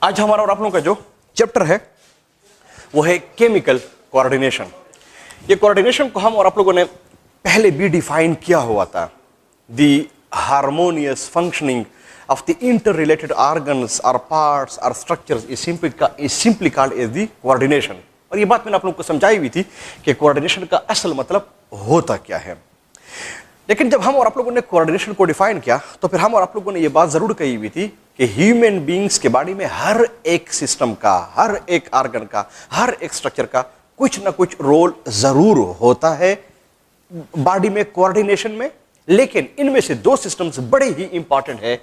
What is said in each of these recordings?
आज हमारा और आप लोगों का जो चैप्टर है वो है केमिकल कोऑर्डिनेशन। ये कोऑर्डिनेशन को हम और आप लोगों ने पहले भी डिफाइन किया हुआ था। The harmonious functioning of the interrelated organs or parts or structures is simply called as the coordination। और ये बात मैंने आप लोगों को समझाई हुई थी कि कोऑर्डिनेशन का असल मतलब होता क्या है। लेकिन जब हम और आप लोगों ने कोऑर्डिनेशन को डिफाइन किया तो फिर हम और आप लोगों ने ये बात जरूर कही हुई थी कि ह्यूमन बीइंग्स के बॉडी में हर एक सिस्टम का, हर एक ऑर्गन का, हर एक स्ट्रक्चर का कुछ ना कुछ रोल जरूर होता है बॉडी में कोऑर्डिनेशन में। लेकिन इनमें से दो सिस्टम्स बड़े ही इंपॉर्टेंट है।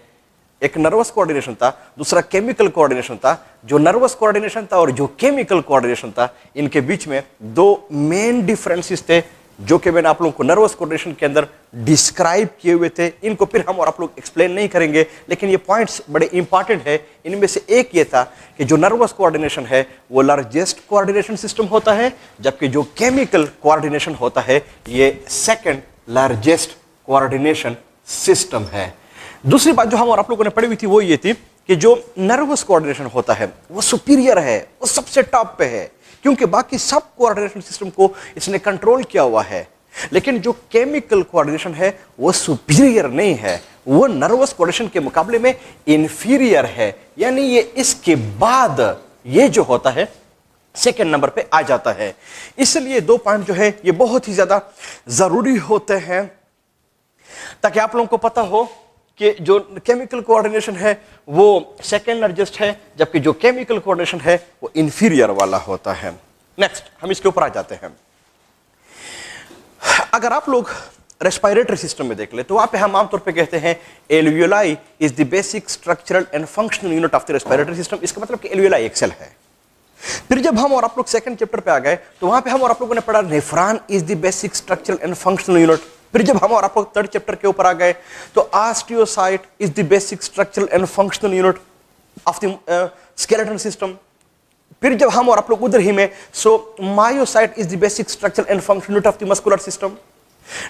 एक नर्वस कोऑर्डिनेशन था, दूसरा केमिकल कोऑर्डिनेशन था। जो नर्वस कोऑर्डिनेशन था और जो केमिकल कोऑर्डिनेशन था, इनके बीच में दो मेन डिफरेंसेस थे जो कि मैंने आप लोगों को नर्वस कोऑर्डिनेशन के अंदर डिस्क्राइब किए हुए थे। इनको फिर हम और आप लोग एक्सप्लेन नहीं करेंगे, लेकिन ये पॉइंट्स बड़े इंपॉर्टेंट है। इनमें से एक ये था कि जो नर्वस कोऑर्डिनेशन है वो लार्जेस्ट कोऑर्डिनेशन सिस्टम होता है, जबकि जो केमिकल कोऑर्डिनेशन होता है ये सेकंड लार्जेस्ट कोऑर्डिनेशन सिस्टम है। दूसरी बात जो हम और आप लोगों ने पढ़ी हुई थी वो ये थी कि जो नर्वस कोऑर्डिनेशन होता है वो सुपीरियर है, वो सबसे टॉप पे है, क्योंकि बाकी सब कोऑर्डिनेशन सिस्टम को इसने कंट्रोल किया हुआ है। लेकिन जो केमिकल कोऑर्डिनेशन है वो सुपीरियर नहीं है, वो नर्वस कोऑर्डिनेशन के मुकाबले में इंफीरियर है। यानी ये इसके बाद ये जो होता है सेकेंड नंबर पे आ जाता है। इसलिए दो पॉइंट जो है ये बहुत ही ज्यादा जरूरी होते हैं ताकि आप लोगों को पता हो कि जो केमिकल कोऑर्डिनेशन है वो सेकेंड लार्जेस्ट है, जबकि जो केमिकल कोऑर्डिनेशन है वो इंफीरियर वाला होता है। नेक्स्ट हम इसके ऊपर आ जाते हैं। अगर आप लोग रेस्पिरेटरी सिस्टम में देख ले तो वहां पे हम आमतौर पे कहते हैं alveoli is the basic structural and functional unit of the respiratory system. इसका मतलब कि एल्वियोलाई एक सेल है। फिर जब हम और आप लोग सेकंड चैप्टर पे आ गए तो वहां पे हम और आप लोगों ने पढ़ा nephron is the basic structural and functional unit. फिर जब हम और आप लोग थर्ड चैप्टर के ऊपर आ गए तो osteocyte is the basic structural and functional unit of the skeleton system. फिर जब हम और आप लोग उधर ही में myocyte is the basic structural and functional unit of the muscular system.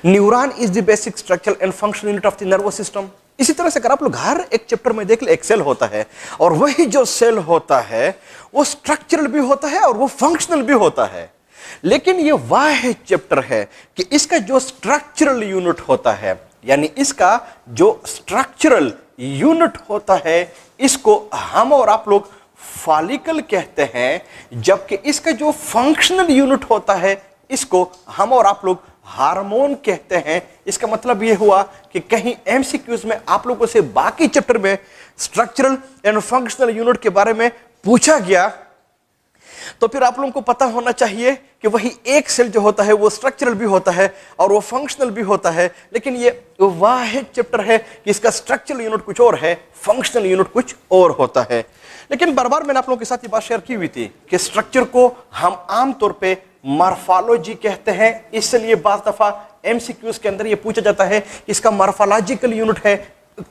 Neuron is the basic structural and functional unit of the nervous system. इसी तरह से अगर आप लोग हर एक चैप्टर में देख ले एक सेल होता है, और वही जो सेल होता है वो स्ट्रक्चरल भी होता है और वो फंक्शनल भी होता है। लेकिन ये वाह चैप्टर है कि इसका जो स्ट्रक्चरल यूनिट होता है, यानी इसका जो स्ट्रक्चरल यूनिट होता है इसको हम और आप लोग फॉलिकल कहते हैं, जबकि इसका जो फंक्शनल यूनिट होता है इसको हम और आप लोग हार्मोन कहते हैं। इसका मतलब यह हुआ कि कहीं एमसीक्यूज में आप लोगों से बाकी चैप्टर में स्ट्रक्चरल एंड फंक्शनल यूनिट के बारे में पूछा गया तो फिर आप लोगों को पता होना चाहिए कि वही एक सेल जो होता है वो स्ट्रक्चरल भी होता है और वो फंक्शनल भी होता है। लेकिन ये वाहिद चैप्टर है कि इसका स्ट्रक्चरल यूनिट कुछ और है, फंक्शनल यूनिट कुछ और होता है। लेकिन बार बार मैंने आप लोगों के साथ ये बात शेयर की हुई थी कि स्ट्रक्चर को हम आमतौर पे मॉर्फोलॉजी कहते हैं। इसलिए बार दफा एमसीक्यूज के अंदर ये पूछा जाता है कि इसका मॉर्फोलॉजिकल यूनिट है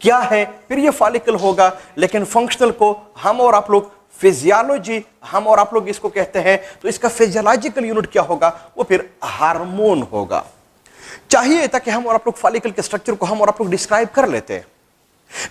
क्या है, फिर ये फॉलिकल होगा। लेकिन फंक्शनल को हम और आप लोग फिजियोलॉजी हम और आप लोग इसको कहते हैं, तो इसका फिजियोलॉजिकल यूनिट क्या होगा वो फिर हार्मोन होगा। चाहिए था कि हम और आप लोग फॉलिकल के स्ट्रक्चर को हम और आप लोग डिस्क्राइब कर लेते हैं,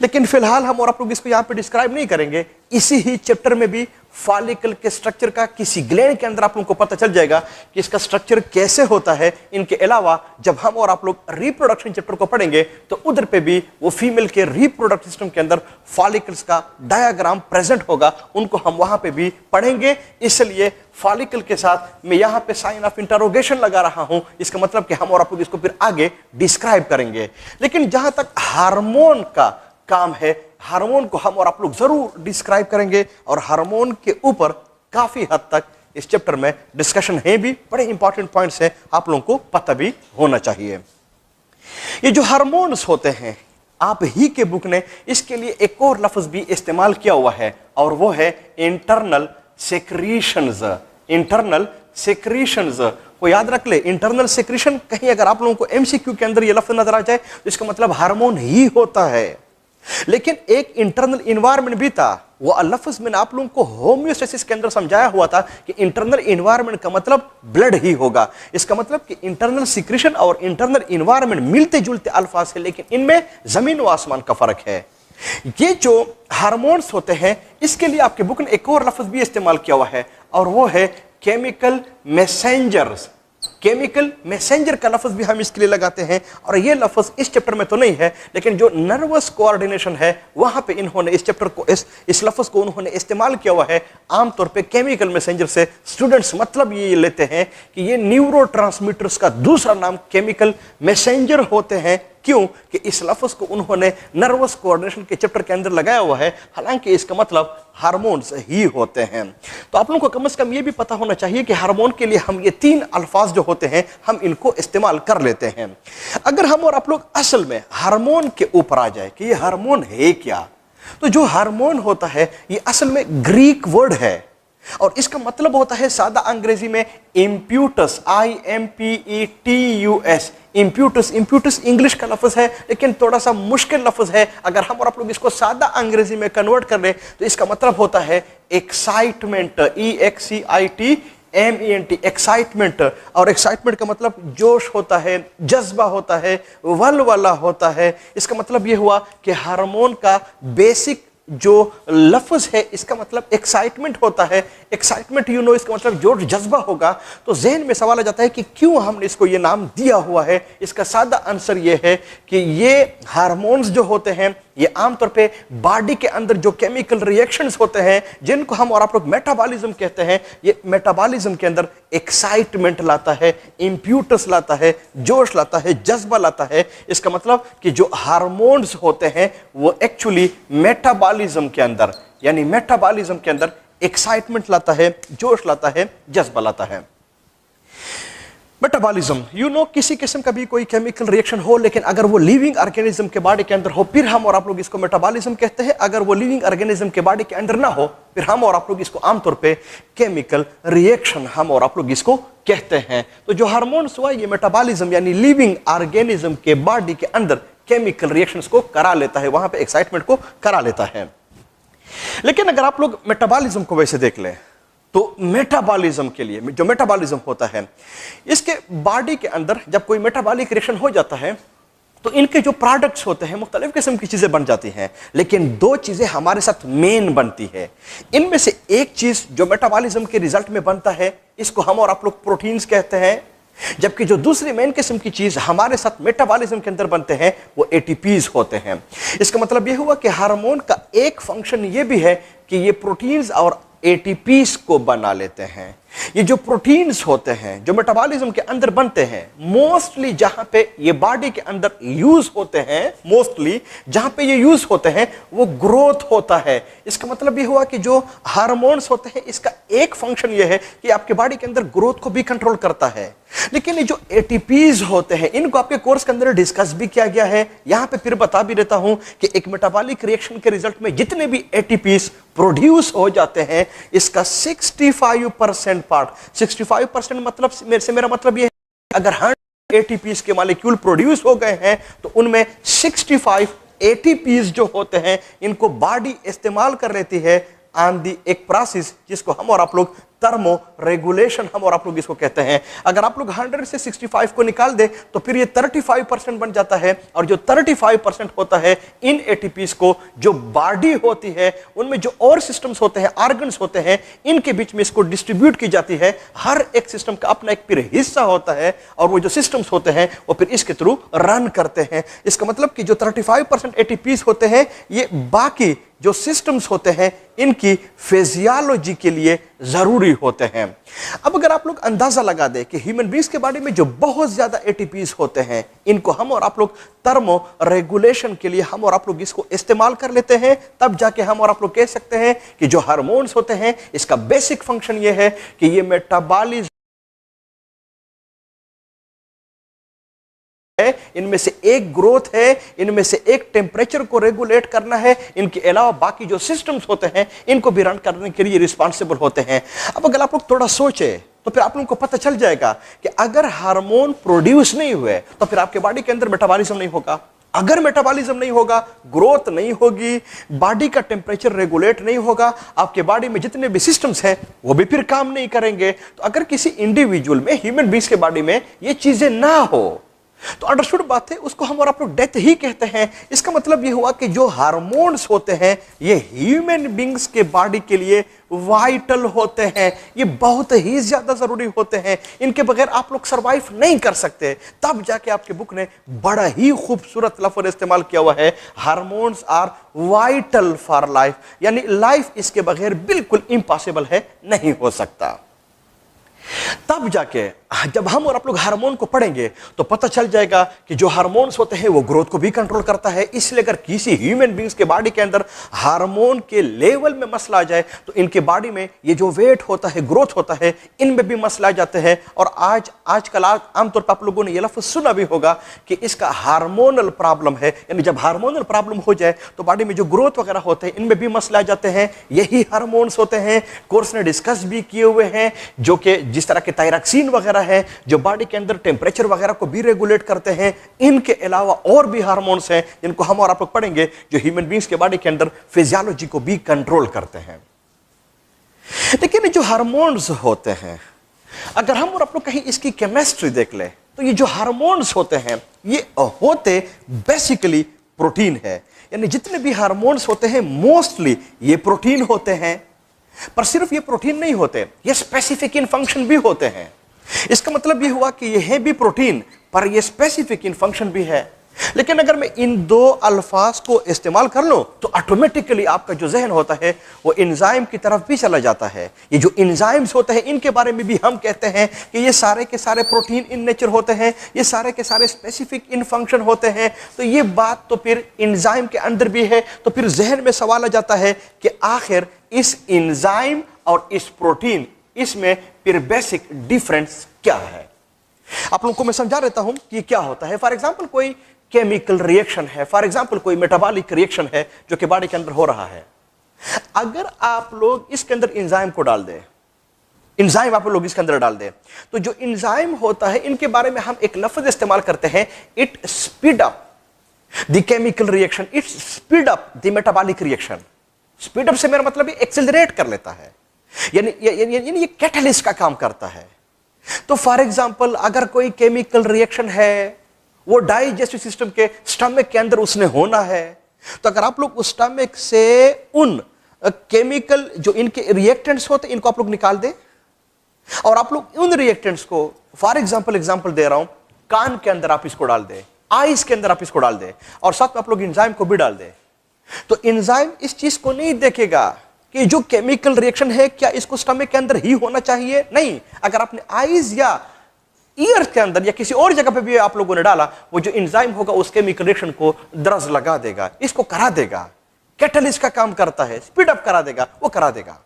लेकिन फिलहाल हम और आप लोग इसको यहां पे डिस्क्राइब नहीं करेंगे। इसी ही चैप्टर में भी फॉलिकल के स्ट्रक्चर का किसी ग्लैंड के अंदर आप लोगों को पता चल जाएगा कि इसका स्ट्रक्चर कैसे होता है। इनके अलावा जब हम और आप लोग रिप्रोडक्शन चैप्टर को पढ़ेंगे तो उधर पे भी वो फीमेल के रिप्रोडक्टिव सिस्टम के अंदर फॉलिकल्स का डायग्राम प्रेजेंट होगा, उनको हम वहां पे भी पढ़ेंगे। इसलिए फॉलिकल के साथ मैं यहां पे साइन ऑफ इंटरोगेशन लगा रहा हूं। इसका मतलब कि हम और आप लोग इसको फिर आगे डिस्क्राइब करेंगे। लेकिन जहां तक हार्मोन का काम है, हार्मोन को हम और आप लोग जरूर डिस्क्राइब करेंगे और हार्मोन के ऊपर काफी हद तक इस चैप्टर में डिस्कशन है भी। बड़े इंपॉर्टेंट पॉइंट्स हैं, आप लोगों को पता भी होना चाहिए। ये जो हार्मोन्स होते हैं, आप ही के बुक ने इसके लिए एक और लफ्ज भी इस्तेमाल किया हुआ है और वो है इंटरनल सेक्रीशंस। इंटरनल सेक्रीशंस को याद रख ले। इंटरनल सेक्रीशन कहीं अगर आप लोगों को एमसीक्यू के अंदर ये लफ्ज नजर आ जाए तो इसका मतलब हार्मोन ही होता है। लेकिन एक इंटरनल इन्वायरमेंट भी था, वो लफ्ज मैंने आप लोगों को होम्योस्टेसिस के अंदर समझाया हुआ था कि इंटरनल इन्वायरमेंट का मतलब ब्लड ही होगा। इसका मतलब कि इंटरनल सिक्रेशन और इंटरनल इन्वायरमेंट मिलते जुलते अल्फाज है, लेकिन इनमें जमीन व आसमान का फर्क है। ये जो हार्मोन्स होते हैं, इसके लिए आपके बुक ने एक और लफ्ज भी इस्तेमाल किया हुआ है, और वो है केमिकल मैसेंजर्स। केमिकल मैसेंजर का लफ्ज भी हम इसके लिए लगाते हैं, और ये लफ्ज इस चैप्टर में तो नहीं है, लेकिन जो नर्वस कोऑर्डिनेशन है वहां पे इन्होंने इस चैप्टर को इस लफ्ज को उन्होंने इस्तेमाल किया हुआ है। आमतौर पे केमिकल मैसेंजर से स्टूडेंट्स मतलब ये लेते हैं कि ये न्यूरोट्रांसमीटर्स का दूसरा नाम केमिकल मैसेंजर होते हैं। क्यों कि इस लफ्ज को उन्होंने नर्वस कोऑर्डिनेशन के चैप्टर के अंदर लगाया हुआ है, हालांकि इसका मतलब हार्मोन्स ही होते हैं। तो आप लोगों को कम से कम ये भी पता होना चाहिए कि हार्मोन के लिए हम ये 3 अल्फाज जो होते हैं हम इनको इस्तेमाल कर लेते हैं। अगर हम और आप लोग असल में हार्मोन के ऊपर आ जाए कि ये हार्मोन है क्या, तो जो हार्मोन होता है ये असल में ग्रीक वर्ड है, और इसका मतलब होता है सादा अंग्रेजी में इम्प्यूटस, IMPETUS। इम्प्यूटस इंग्लिश का लफ्ज है, लेकिन थोड़ा सा मुश्किल लफ्ज है। अगर हम और आप लोग इसको सादा अंग्रेजी में कन्वर्ट कर लें तो इसका मतलब होता है एक्साइटमेंट, EXCITMENT, एक्साइटमेंट। और एक्साइटमेंट का मतलब जोश होता है, जज्बा होता है, वलवला होता है। इसका मतलब यह हुआ कि हार्मोन का बेसिक जो लफ्ज है इसका मतलब एक्साइटमेंट होता है। एक्साइटमेंट इसका मतलब जोश जज्बा होगा। तो जहन में सवाल आ जाता है कि क्यों हमने इसको ये नाम दिया हुआ है। इसका सादा आंसर ये है कि ये हार्मोन्स जो होते हैं ये आमतौर पे बॉडी के अंदर जो केमिकल रिएक्शंस होते हैं जिनको हम और आप लोग मेटाबॉलिज्म कहते हैं, ये मेटाबॉलिज्म के अंदर एक्साइटमेंट लाता है, इंप्यूटस लाता है, जोश लाता है, जज्बा लाता है। इसका मतलब कि जो हार्मोन्स होते हैं वो एक्चुअली मेटाबॉलिज्म के अंदर, यानी मेटाबॉलिज्म के अंदर एक्साइटमेंट लाता है, जोश लाता है, जज्बा लाता है। मेटाबॉलिज्म किसी किस्म का भी कोई केमिकल रिएक्शन हो, लेकिन अगर वो लिविंग ऑर्गेनिज्म के बॉडी के अंदर हो फिर हम और आप लोग इसको मेटाबॉलिज्म कहते हैं। अगर वो लिविंग ऑर्गेनिज्म के बॉडी के अंदर ना हो फिर हम और आप लोग इसको आमतौर पे केमिकल रिएक्शन हम और आप लोग इसको कहते हैं। तो जो हार्मोन्स हुआ ये मेटाबॉलिज्म यानी लिविंग ऑर्गेनिज्म के बॉडी के अंदर केमिकल रिएक्शंस को करा लेता है, वहां पे एक्साइटमेंट को करा लेता है। लेकिन अगर आप लोग मेटाबॉलिज्म को वैसे देख लें तो मेटाबॉलिज्म के लिए जो मेटाबॉलिज्म होता है इसके बॉडी के अंदर जब कोई मेटाबॉलिक रिएक्शन हो जाता है तो इनके जो प्रोडक्ट्स होते हैं मुख्तलिफ किस्म की चीजें बन जाती हैं, लेकिन 2 चीजें हमारे साथ मेन बनती है। इनमें से एक चीज जो मेटाबॉलिज्म के रिजल्ट में बनता है इसको हम और आप लोग प्रोटीन्स कहते हैं, जबकि जो दूसरी मेन किस्म की चीज हमारे साथ मेटाबॉलिज्म के अंदर बनते हैं वो एटीपीज होते हैं। इसका मतलब यह हुआ कि हार्मोन का एक फंक्शन यह भी है कि ये प्रोटीन्स और एटीपीज को बना लेते हैं। ये जो प्रोटीन्स होते हैं जो मेटाबॉलिज्म के अंदर बनते हैं मोस्टली जहां पे ये बॉडी के अंदर यूज होते हैं, मोस्टली जहां पे ये यूज होते हैं वो ग्रोथ होता है। इसका मतलब ये हुआ कि जो हार्मोन्स होते हैं इसका एक फंक्शन ये है कि आपके बॉडी के अंदर ग्रोथ को भी कंट्रोल करता है। लेकिन ये जो एटीपीज होते हैं इनको आपके कोर्स के अंदर डिस्कस भी किया गया है, यहां पे फिर बता भी देता हूं कि एक मेटाबॉलिक रिएक्शन के रिजल्ट में जितने भी एटीपीज प्रोड्यूस हो जाते हैं इसका 65% पार्ट, 65% मतलब मेरा मतलब यह है अगर 100 एटीपीज के मॉलिक्यूल प्रोड्यूस हो गए हैं तो उनमें 65 एटीपीज जो होते हैं इनको बॉडी इस्तेमाल कर लेती है ऑन दी एक प्रोसेस जिसको हम और आप लोग थर्मो रेगुलेशन हम और आप लोग इसको कहते हैं। अगर आप लोग 100 से 65 को निकाल दे तो फिर ये 35% बन जाता है, और जो 35% होता है इन एटीपीज को जो बॉडी होती है उनमें जो और सिस्टम्स होते हैं, ऑर्गन्स होते हैं, इनके बीच में इसको डिस्ट्रीब्यूट की जाती है। हर एक सिस्टम का अपना एक फिर हिस्सा होता है और वो जो सिस्टम्स होते हैं वो फिर इसके थ्रू रन करते हैं। इसका मतलब कि जो 35% एटीपीज होते हैं ये बाकी जो सिस्टम्स होते हैं इनकी फिजियोलॉजी के लिए जरूरी होते हैं। अब अगर आप लोग अंदाजा लगा दें कि ह्यूमन बीइंग्स के बॉडी में जो बहुत ज्यादा एटीपीज होते हैं इनको हम और आप लोग थर्मो रेगुलेशन के लिए हम और आप लोग इसको इस्तेमाल कर लेते हैं, तब जाके हम और आप लोग कह सकते हैं कि जो हार्मोन्स होते हैं इसका बेसिक फंक्शन यह है कि ये मेटाबॉलिज्म है, इनमें से एक ग्रोथ है, इनमें से एक टेम्परेचर को रेगुलेट करना है, इनके अलावा बाकी जो सिस्टम्स होते हैं इनको भी रन करने के लिए रिस्पॉन्सिबल होते हैं। अब अगर आप लोग थोड़ा सोचे तो फिर आप लोगों को पता चल जाएगा कि अगर हार्मोन प्रोड्यूस नहीं हुए तो फिर आपके बॉडी के अंदर मेटाबॉलिज्म नहीं होगा। अगर मेटाबॉलिज्म नहीं होगा, ग्रोथ नहीं होगी, बॉडी का टेम्परेचर रेगुलेट नहीं होगा, आपके बॉडी में जितने भी सिस्टम्स हैं वो भी फिर काम नहीं करेंगे। तो अगर किसी इंडिविजुअल में, ह्यूमन बीइंग्स के बॉडी में ये चीजें ना हो तो अंडरस्टूड बात है, उसको हम और आप लोग डेथ ही कहते हैं। इसका मतलब ये हुआ कि जो हार्मोन्स होते हैं ये ह्यूमन बींग्स के बॉडी के लिए वाइटल होते हैं, ये बहुत ही ज्यादा जरूरी होते हैं, इनके बगैर आप लोग सरवाइव नहीं कर सकते। तब जाके आपके बुक ने बड़ा ही खूबसूरत लफ्ज इस्तेमाल किया हुआ है, hormones are vital for life, यानी लाइफ इसके बगैर बिल्कुल इम्पॉसिबल है, नहीं हो सकता। तब जाके जब हम और आप लोग हार्मोन को पढ़ेंगे तो पता चल जाएगा कि जो हार्मोन्स होते हैं वो ग्रोथ को भी कंट्रोल करता है। इसलिए अगर किसी ह्यूमन बींग्स के बॉडी के अंदर हार्मोन के लेवल में मसला आ जाए तो इनके बॉडी में ये जो वेट होता है, ग्रोथ होता है, इनमें भी मसला आ जाते हैं। और आजकल आमतौर पर आप लोगों ने ये लफ्ज सुना भी होगा कि इसका हार्मोनल प्रॉब्लम है, यानी जब हार्मोनल प्रॉब्लम हो जाए तो बॉडी में जो ग्रोथ वगैरह होते हैं इनमें भी मसला आ जाते हैं। यही हार्मोन्स होते हैं, कोर्स ने डिस्कस भी किए हुए हैं, जो कि जिस तरह के थायरॉक्सिन वगैरह है जो बॉडी के अंदर टेंपरेचर वगैरह को भी रेगुलेट करते हैं। इनके अलावा और भी हार्मोन्स हैं जिनको हम और आप लोग पढ़ेंगे जो ह्यूमन बींग्स के बॉडी के अंदर फिजियोलॉजी को भी कंट्रोल करते हैं। लेकिन जो हार्मोन्स होते हैं, अगर हम और आप लोग कहीं इसकी केमिस्ट्री देख ले तो ये जो हार्मोन्स होते हैं ये होते बेसिकली प्रोटीन है, यानी जितने भी हार्मोन्स होते हैं मोस्टली ये प्रोटीन होते हैं। पर सिर्फ ये प्रोटीन नहीं होते, ये स्पेसिफिक इन फंक्शन भी होते हैं। इसका मतलब ये हुआ कि ये है भी प्रोटीन पर ये स्पेसिफिक इन फंक्शन भी है। लेकिन अगर मैं इन दो अल्फाज को इस्तेमाल कर लूं तो ऑटोमेटिकली आपका जो जहन होता है वो एंजाइम की तरफ भी चला जाता है। ये जो एंजाइम्स होते हैं इनके बारे में भी हम कहते हैं कि ये सारे के सारे प्रोटीन इन नेचर होते हैं, ये सारे के सारे स्पेसिफिक इन फंक्शन होते हैं। तो ये बात तो फिर एंजाइम के अंदर भी है। तो फिर जहन में सवाल आ जाता है कि आखिर इस एंजाइम और इस प्रोटीन इसमें फिर बेसिक डिफरेंस क्या है। आप लोगों को मैं समझा देता हूं कि क्या होता है। फॉर एग्जांपल कोई केमिकल रिएक्शन है, फॉर एग्जांपल कोई मेटाबॉलिक रिएक्शन है जो कि बॉडी के अंदर हो रहा है। अगर आप लोग इसके अंदर एंजाइम को डाल दें, एंजाइम आप लोग इसके अंदर डाल दें, तो जो एंजाइम होता है इनके बारे में हम एक लफ्ज इस्तेमाल करते हैं, it speed up the chemical reaction, it speed up the metabolic reaction. Speed up से मेरा मतलब ये एक्सेलरेट कर लेता है, यानी ये कैटलिस्ट का काम करता है। तो फॉर एग्जांपल अगर कोई केमिकल रिएक्शन है वो डाइजेस्टिव सिस्टम के स्टमक के अंदर उसने होना है, तो अगर आप लोग उस स्टमक से उन केमिकल जो इनके रिएक्टेंट्स होते हैं इनको आप लोग निकाल दें और आप लोग उन रिएक्टेंट्स को फॉर एग्जांपल दे रहा हूं, कान के अंदर आप इसको डाल दें, आईज के अंदर आप इसको डाल दें और साथ में आप लोग एंजाइम को भी डाल दें, तो एंजाइम इस चीज को नहीं देखेगा कि जो केमिकल रिएक्शन है क्या इसको स्टमक के अंदर ही होना चाहिए। नहीं, अगर आपने आईज या ईयर के अंदर या किसी और जगह पे भी आप लोगों ने डाला, वो जो एंजाइम होगा उस केमिकल रिएक्शन को दरज लगा देगा, इसको करा देगा। कैटलिस्ट का काम करता है, स्पीड अप करा देगा, वो करा देगा।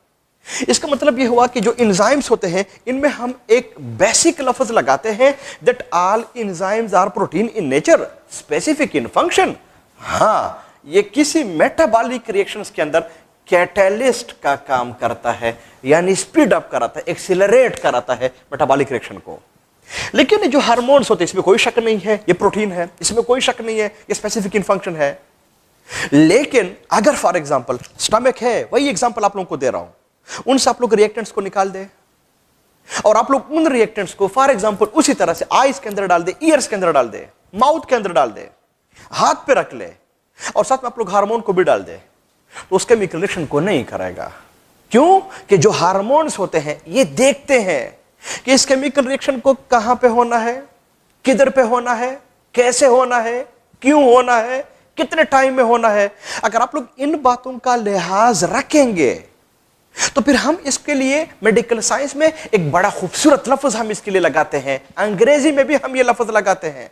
इसका मतलब ये हुआ कि जो एंजाइम्स होते हैं इनमें हम एक बेसिक लफ्ज लगाते हैं that all enzymes are protein in nature, specific in function. हाँ, ये किसी मेटाबॉलिक रिएक्शंस के अंदर कैटलिस्ट का काम करता है, यानी स्पीड अप कराता है, एक्सीलरेट कराता है मेटाबॉलिक रिएक्शन को। लेकिन जो हार्मोन्स होते हैं इसमें कोई शक नहीं है, ये प्रोटीन है, इसमें कोई शक नहीं है, ये स्पेसिफिक इन फंक्शन है। लेकिन अगर फॉर एग्जांपल स्टमक है, वही एग्जांपल आप लोगों को दे रहा हूं, उनसे आप लोग रिएक्टेंट्स को निकाल दे और आप लोग उन रिएक्टेंट्स को फॉर एग्जांपल उसी तरह से आईज के अंदर डाल दे, ईयर्स के अंदर डाल दे, माउथ के अंदर डाल दे, हाथ पे रख ले और साथ में आप लोग हार्मोन को भी डाल दे, तो उसके केमिकल रिएक्शन को नहीं करेगा। क्यों? कि जो हार्मोन्स होते हैं ये देखते हैं कि इस केमिकल रिएक्शन को कहां पे होना है, किधर पे होना है, कैसे होना है, क्यों होना है, कितने टाइम में होना है। अगर आप लोग इन बातों का लिहाज रखेंगे तो फिर हम इसके लिए मेडिकल साइंस में एक बड़ा खूबसूरत लफ्ज हम इसके लिए लगाते हैं, अंग्रेजी में भी हम ये लफ्ज लगाते हैं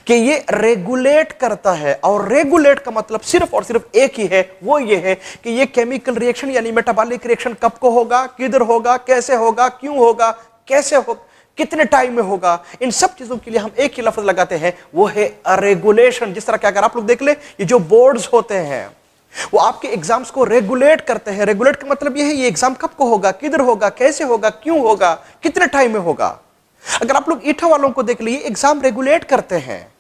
कि ये रेगुलेट करता है। और रेगुलेट का मतलब सिर्फ और सिर्फ एक ही है, वो ये है कि ये केमिकल रिएक्शन यानी मेटाबॉलिक रिएक्शन कब को होगा, किधर होगा, कैसे होगा, क्यों होगा, कैसे होगा, कितने टाइम में होगा। इन सब चीजों के लिए हम एक ही लफ्ज लगाते हैं, वो है रेगुलेशन। जिस तरह के अगर आप लोग देख ले, ये जो बोर्ड्स होते हैं वो आपके एग्जाम्स को रेगुलेट करते हैं। रेगुलेट का मतलब ये है ये एग्जाम कब को होगा, किधर होगा, कैसे होगा, क्यों होगा, कितने टाइम में होगा। अगर आप लोग ईटा वालों को देख लीजिए, एग्जाम रेगुलेट करते हैं।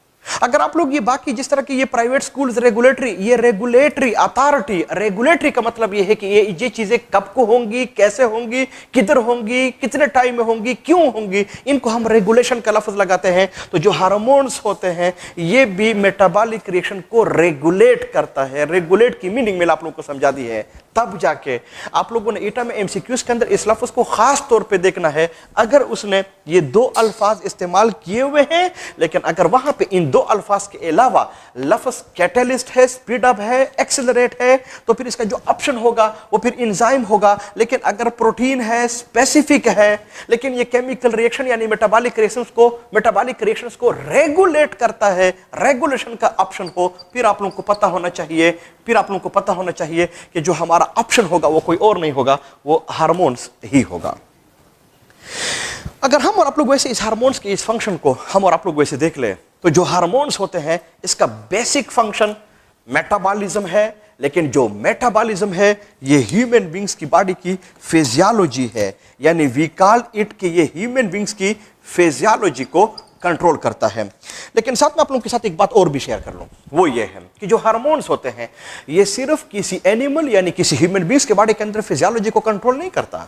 अगर आप लोग ये बाकी जिस तरह के ये private schools regulatory authority, regulatory का मतलब ये है कि ये चीजें कब को होंगी, कैसे होंगी, किधर होंगी, कितने टाइम में होंगी, क्यों होंगी, इनको हम रेगुलेशन का लफ्ज लगाते हैं। तो जो हार्मोन्स होते हैं ये भी मेटाबॉलिक रिएक्शन को रेगुलेट करता है। रेगुलेट की मीनिंग मैंने आप लोगों को समझा दी है। तब जाके आप लोगों ने ईटा में एमसीक्यूज के अंदर इस लफ्ज को खास तौर पे देखना है। अगर उसने ये दो अल्फाज इस्तेमाल किए हुए हैं, लेकिन अगर वहां पे इन दो अल्फाज के अलावा लफ्ज कैटलिस्ट है, स्पीड अप है, एक्सेलरेट है, तो फिर इसका जो ऑप्शन होगा वो फिर एंजाइम होगा। लेकिन अगर प्रोटीन है, स्पेसिफिक है, लेकिन ये केमिकल रिएक्शन यानी मेटाबॉलिक रिएक्शंस को रेगुलेट करता है, रेगुलेशन का ऑप्शन हो, फिर आप लोगों को पता होना चाहिए कि जो हमारा ऑप्शन होगा वो कोई और नहीं होगा, वो हार्मोन्स ही होगा। अगर हम और आप लोग वैसे इस हार्मोन्स के इस फंक्शन को हम और आप लोग वैसे देख ले, तो जो हार्मोन्स होते हैं इसका बेसिक फंक्शन मेटाबॉलिज्म है। लेकिन जो मेटाबॉलिज्म है ये ह्यूमन बींग्स की बॉडी की फिजियोलॉजी है, यानी वी कॉल इट कि ये ह्यूमन बींग्स की फिजियोलॉजी को कंट्रोल करता है। लेकिन साथ में आप लोगों के साथ एक बात और भी शेयर कर लूं, वो ये है कि जो हार्मोन्स होते हैं ये सिर्फ किसी एनिमल यानी किसी ह्यूमन बींग्स के बॉडी के अंदर फिजियोलॉजी को कंट्रोल नहीं करता।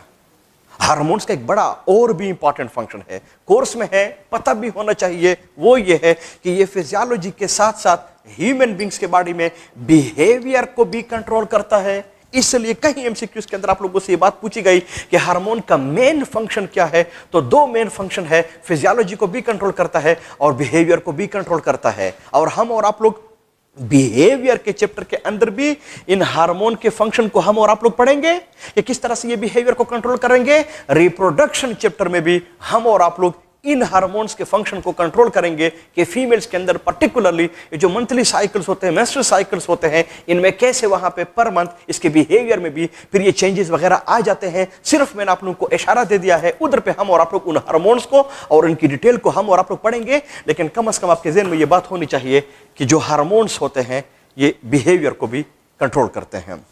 हार्मोन्स का एक बड़ा और भी इंपॉर्टेंट फंक्शन है, कोर्स में है, पता भी होना चाहिए, वो ये है कि ये फिजियोलॉजी के साथ साथ ह्यूमन बींग्स के बॉडी में बिहेवियर को भी कंट्रोल करता है। इसलिए कहीं एमसीक्यूज के अंदर आप लोगों से ये बात पूछी गई कि हार्मोन का मेन फंक्शन क्या है, तो दो मेन फंक्शन है, फिजियोलॉजी को भी कंट्रोल करता है और बिहेवियर को भी कंट्रोल करता है। और हम और आप लोग बिहेवियर के चैप्टर के अंदर भी इन हार्मोन के फंक्शन को हम और आप लोग पढ़ेंगे कि किस तरह से ये बिहेवियर को कंट्रोल करेंगे। रिप्रोडक्शन चैप्टर में भी हम और आप लोग इन हार्मोन्स के फंक्शन को कंट्रोल करेंगे कि फीमेल्स के अंदर पर्टिकुलरली जो मंथली साइकिल्स होते हैं, मेंस्ट्रुअल साइकिल्स होते हैं, इनमें कैसे वहां पे पर मंथ इसके बिहेवियर में भी फिर ये चेंजेस वगैरह आ जाते हैं। सिर्फ मैंने आप लोगों को इशारा दे दिया है, उधर पे हम और आप लोग उन हार्मोन्स को और उनकी डिटेल को हम और आप लोग पढ़ेंगे। लेकिन कम से कम आपके ज़हन में ये बात होनी चाहिए कि जो हार्मोन्स होते हैं ये बिहेवियर को भी कंट्रोल करते हैं।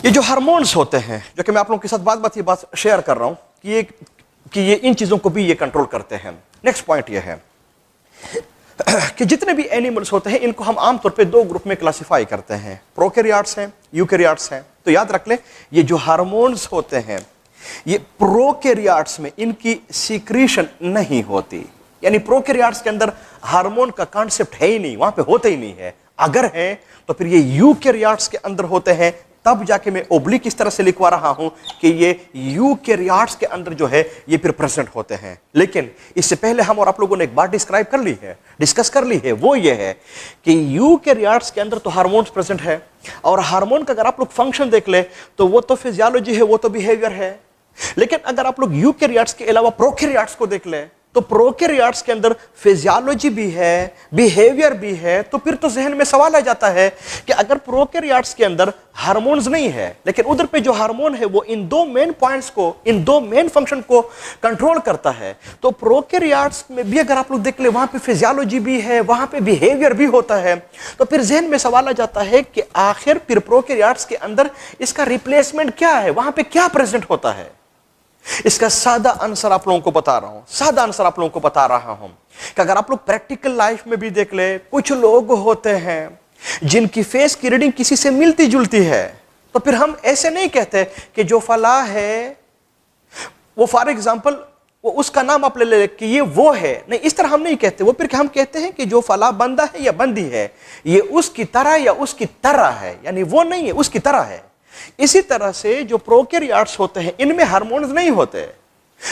ये जो हार्मोन्स होते हैं, जो कि मैं आप लोगों के साथ ये बात शेयर कर रहा हूं कि ये इन चीजों को भी ये कंट्रोल करते हैं। नेक्स्ट पॉइंट ये है कि जितने भी एनिमल्स होते हैं इनको हम आमतौर पे दो ग्रुप में क्लासिफाई करते हैं, प्रोकैरियोट्स हैं, यूकैरियोट्स हैं। तो याद रख लें, ये जो हार्मोन्स होते हैं ये प्रोकैरियोट्स में इनकी सीक्रेशन नहीं होती, यानी प्रोकैरियोट्स के अंदर हार्मोन का कॉन्सेप्ट है ही नहीं, वहां पे होते ही नहीं है। अगर है तो फिर ये यूकैरियोट्स के अंदर होते हैं। तब जाके मैं ओब्लिक इस तरह से लिखवा रहा हूं कि ये यूकैरियोट्स के अंदर जो है ये फिर प्रेजेंट होते हैं। लेकिन इससे पहले हम और आप लोगों ने एक बात डिस्कस कर ली है, वो ये है कि यूकैरियोट्स के अंदर तो हार्मोन्स प्रेजेंट है, और हार्मोन का अगर आप लोग फंक्शन देख ले तो वो तो फिजियोलॉजी है, वो तो बिहेवियर है। लेकिन अगर आप लोग यूकैरियोट्स के अलावा प्रोकैरियोट्स को देख ले तो प्रोकैरियोट्स के अंदर फिजियोलॉजी भी है, बिहेवियर भी है। तो फिर तो जहन में सवाल आ जाता है कि अगर प्रोकैरियोट्स के अंदर हार्मोन्स नहीं है, लेकिन उधर पे जो हार्मोन है वो इन दो मेन पॉइंट्स को, इन दो मेन फंक्शन को कंट्रोल करता है, तो प्रोकैरियोट्स में भी अगर आप लोग देख ले वहां पे फिजियोलॉजी भी है, वहां पे बिहेवियर भी होता है। तो फिर जहन में सवाल आ जाता है कि आखिर फिर प्रोकैरियोट्स के अंदर इसका रिप्लेसमेंट क्या है, वहां पे क्या प्रेजेंट होता है। इसका सादा आंसर आप लोगों को बता रहा हूं कि अगर आप लोग प्रैक्टिकल लाइफ में भी देख ले, कुछ लोग होते हैं जिनकी फेस की रीडिंग किसी से मिलती जुलती है, तो फिर हम ऐसे नहीं कहते कि जो फला है वो फॉर एग्जाम्पल वो उसका नाम आप ले कि ये वो है, नहीं, इस तरह हम नहीं कहते। वो फिर हम कहते हैं कि जो फला बंदा है या बंदी है ये उसकी तरह या उसकी तरह है, यानी वो नहीं है, उसकी तरह है। इसी तरह से जो प्रोकैरियोट्स होते हैं इनमें हार्मोन्स नहीं होते,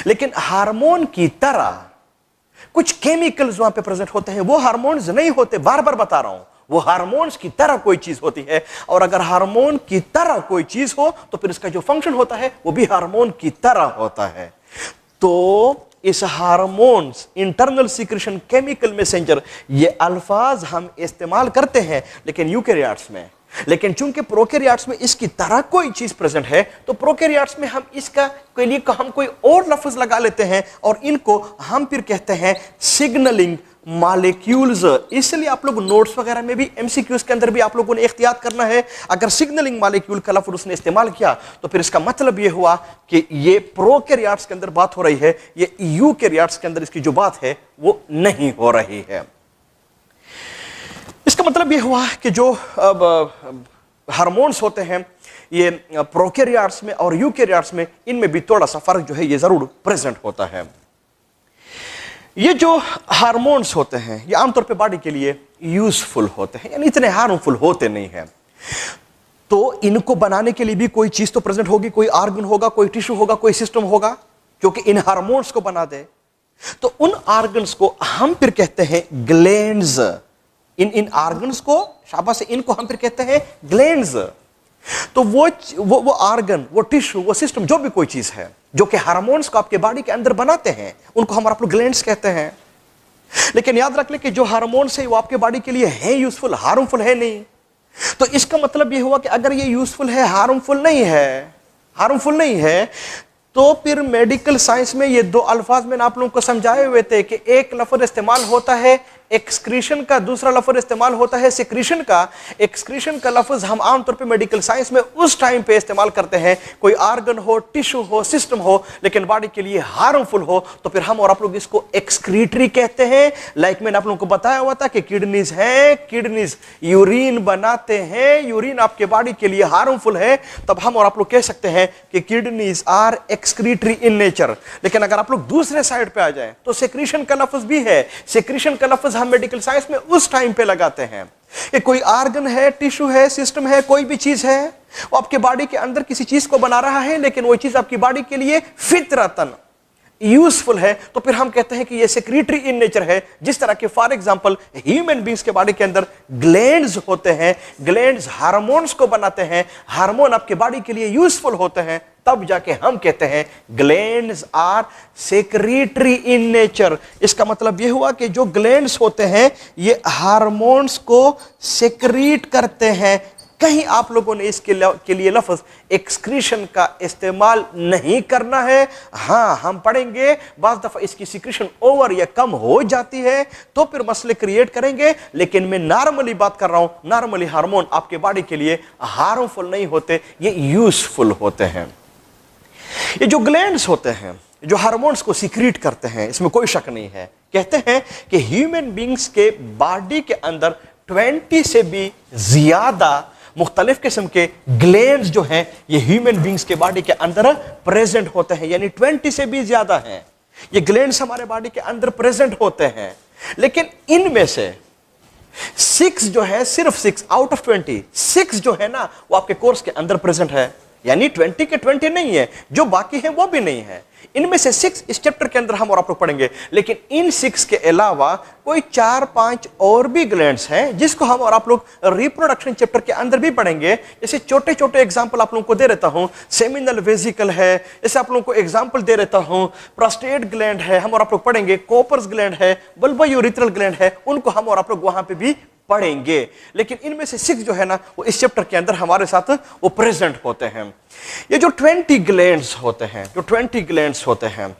लेकिन हार्मोन की तरह कुछ केमिकल्स वहां पे प्रेजेंट होते हैं। वो हार्मोन्स नहीं होते, बार बार बता रहा हूं, वो हार्मोन्स की तरह कोई चीज होती है। और अगर हार्मोन की तरह कोई चीज हो तो फिर इसका जो फंक्शन होता है वो भी हार्मोन की तरह होता है। तो इस hormones, internal secretion, chemical messenger, ये अल्फाज हम इस्तेमाल करते हैं लेकिन यूकैरियोट्स में। लेकिन चूंकि प्रोकैरियोट्स में इसकी तरह कोई चीज प्रेजेंट है तो प्रोकैरियोट्स में हम इसका के लिए हम कोई और लफ्ज लगा लेते हैं और इनको हम फिर कहते हैं सिग्नलिंग मॉलिक्यूल्स। इसलिए आप लोग नोट्स वगैरह में भी, एमसीक्यूज के अंदर भी आप लोगों ने एहतियात करना है। अगर सिग्नलिंग मॉलिक्यूल का लफ्ज उसने इस्तेमाल किया तो फिर इसका मतलब यह हुआ कि ये प्रोकैरियोट्स के अंदर बात हो रही है, ये यूकैरियोट्स के अंदर इसकी जो बात है वो नहीं हो रही है। इसका मतलब ये हुआ कि जो हार्मोन्स होते हैं ये प्रोकैरियोट्स में और यूकैरियोट्स में, इनमें भी थोड़ा सा फर्क जो है ये जरूर प्रेजेंट होता है। ये जो हार्मोन्स होते हैं ये आमतौर पे बॉडी के लिए यूजफुल होते हैं, यानी इतने हार्मफुल होते नहीं हैं। तो इनको बनाने के लिए भी कोई चीज तो प्रेजेंट होगी, कोई ऑर्गन होगा, कोई टिश्यू होगा, कोई सिस्टम होगा जो कि इन हार्मोन्स को बना दे। तो उन ऑर्गन्स को हम फिर कहते हैं ग्लैंड्स। इन ऑर्गन्स को, शाबाश, इनको हम फिर कहते हैं ग्लैंड्स। तो वो ऑर्गन, वो टिश्यू, वो सिस्टम, जो भी कोई चीज है जो कि हार्मोन्स को आपके बॉडी के अंदर बनाते हैं, उनको हम आप लोग ग्लैंड्स कहते हैं। लेकिन याद रख ले कि जो हार्मोन्स है वो आपके बॉडी के लिए है यूजफुल, हार्मफुल है नहीं। तो इसका मतलब ये हुआ कि अगर ये यूजफुल है, हार्मफुल नहीं है, तो फिर मेडिकल साइंस में ये दो अल्फाज मैंने आप लोगों को समझाए हुए थे कि एक लफ्ज इस्तेमाल होता है एक्सक्रीशन का, दूसरा लफ्ज इस्तेमाल होता है सिक्रीशन का। एक्सक्रीशन का लफ्ज हम आमतौर पे मेडिकल साइंस में उस टाइम पे इस्तेमाल करते हैं कोई ऑर्गन हो, टिश्यू हो, सिस्टम हो, लेकिन बॉडी के लिए हार्मफुल हो, तो फिर हम और आप लोग इसको एक्सक्रीटरी कहते हैं। लाइक मैंने आप लोगों को बताया हुआ था कि किडनीज हैं, किडनीज यूरिन बनाते हैं, यूरिन आपके बॉडी के लिए हार्मफुल है, तब हम और आप लोग कह सकते हैं कि kidneys are excretory in nature. लेकिन अगर आप लोग दूसरे साइड पे आ जाएं तो सेक्रीशन का लफ्ज भी है। सेक्रीशन का लफ्ज हम मेडिकल साइंस में उस टाइम पे लगाते हैं कि कोई ऑर्गन है, टिश्यू है, सिस्टम है, कोई भी चीज है, वो आपके बॉडी के अंदर किसी चीज को बना रहा है, लेकिन वो चीज आपकी बॉडी के लिए फितरतन यूजफुल है, तो फिर हम कहते हैं कि ये सेक्रेटरी इन नेचर है। जिस तरह के फॉर एग्जांपल ह्यूमन बींग्स के बॉडी के अंदर ग्लैंड्स होते हैं, ग्लैंड्स हार्मोन्स को बनाते हैं, हार्मोन आपके बॉडी के लिए यूजफुल होते हैं, तब जाके हम कहते हैं glands are secretory in nature. इसका मतलब यह हुआ कि जो ग्लैंड्स होते हैं ये हार्मोन्स को सेक्रीट करते हैं। कहीं आप लोगों ने इसके लिए लफ्ज एक्सक्रीशन का इस्तेमाल नहीं करना है। हां, हम पढ़ेंगे बाज़ दफा इसकी सिक्रीशन ओवर या कम हो जाती है तो फिर मसले क्रिएट करेंगे, लेकिन मैं नॉर्मली बात कर रहा हूं। नॉर्मली हार्मोन आपके बॉडी के लिए हार्मफुल नहीं होते, ये यूजफुल होते हैं। ये जो ग्लैंड्स होते हैं जो हार्मोन्स को सिक्रीट करते हैं, इसमें कोई शक नहीं है। कहते हैं कि ह्यूमन बींग्स के बॉडी के अंदर 20 से भी ज्यादा मुख्तलिफ किस्म के ग्लैंड्स जो हैं ये ह्यूमन बींग्स के बॉडी के अंदर प्रेजेंट होते हैं, यानी 20 से भी ज्यादा हैं ये ग्लैंड्स हमारे बॉडी के अंदर प्रेजेंट होते हैं। लेकिन इनमें से 6 जो है, सिर्फ 6 आउट ऑफ 20, 6 जो है ना वो आपके कोर्स के अंदर प्रेजेंट है, यानी 20 के 20 नहीं है, जो बाकी है वो भी नहीं है। इनमें से 6 इस चैप्टर के अंदर हम और आप लोग पढ़ेंगे, लेकिन इन 6 के अलावा कोई 4-5 और भी ग्लैंड्स हैं जिसको हम और आप लोग रिप्रोडक्शन चैप्टर के अंदर भी पढ़ेंगे। जैसे छोटे छोटे एग्जांपल आप लोगों को दे रहता हूं, सेमिनल वेसिकल है, जैसे आप लोगों को एग्जांपल दे रहता हूं, प्रोस्टेट ग्लैंड है, हम और आप लोग पढ़ेंगे, कोपर्स ग्लैंड है, बल्बोयूरिथ्रल ग्लैंड है, उनको हम और आप लोग वहां पे भी पढ़ेंगे। लेकिन इनमें से 6 जो है ना वो इस चैप्टर के अंदर हमारे साथ वो प्रेजेंट होते हैं। ये जो 20 ग्लैंड्स होते हैं,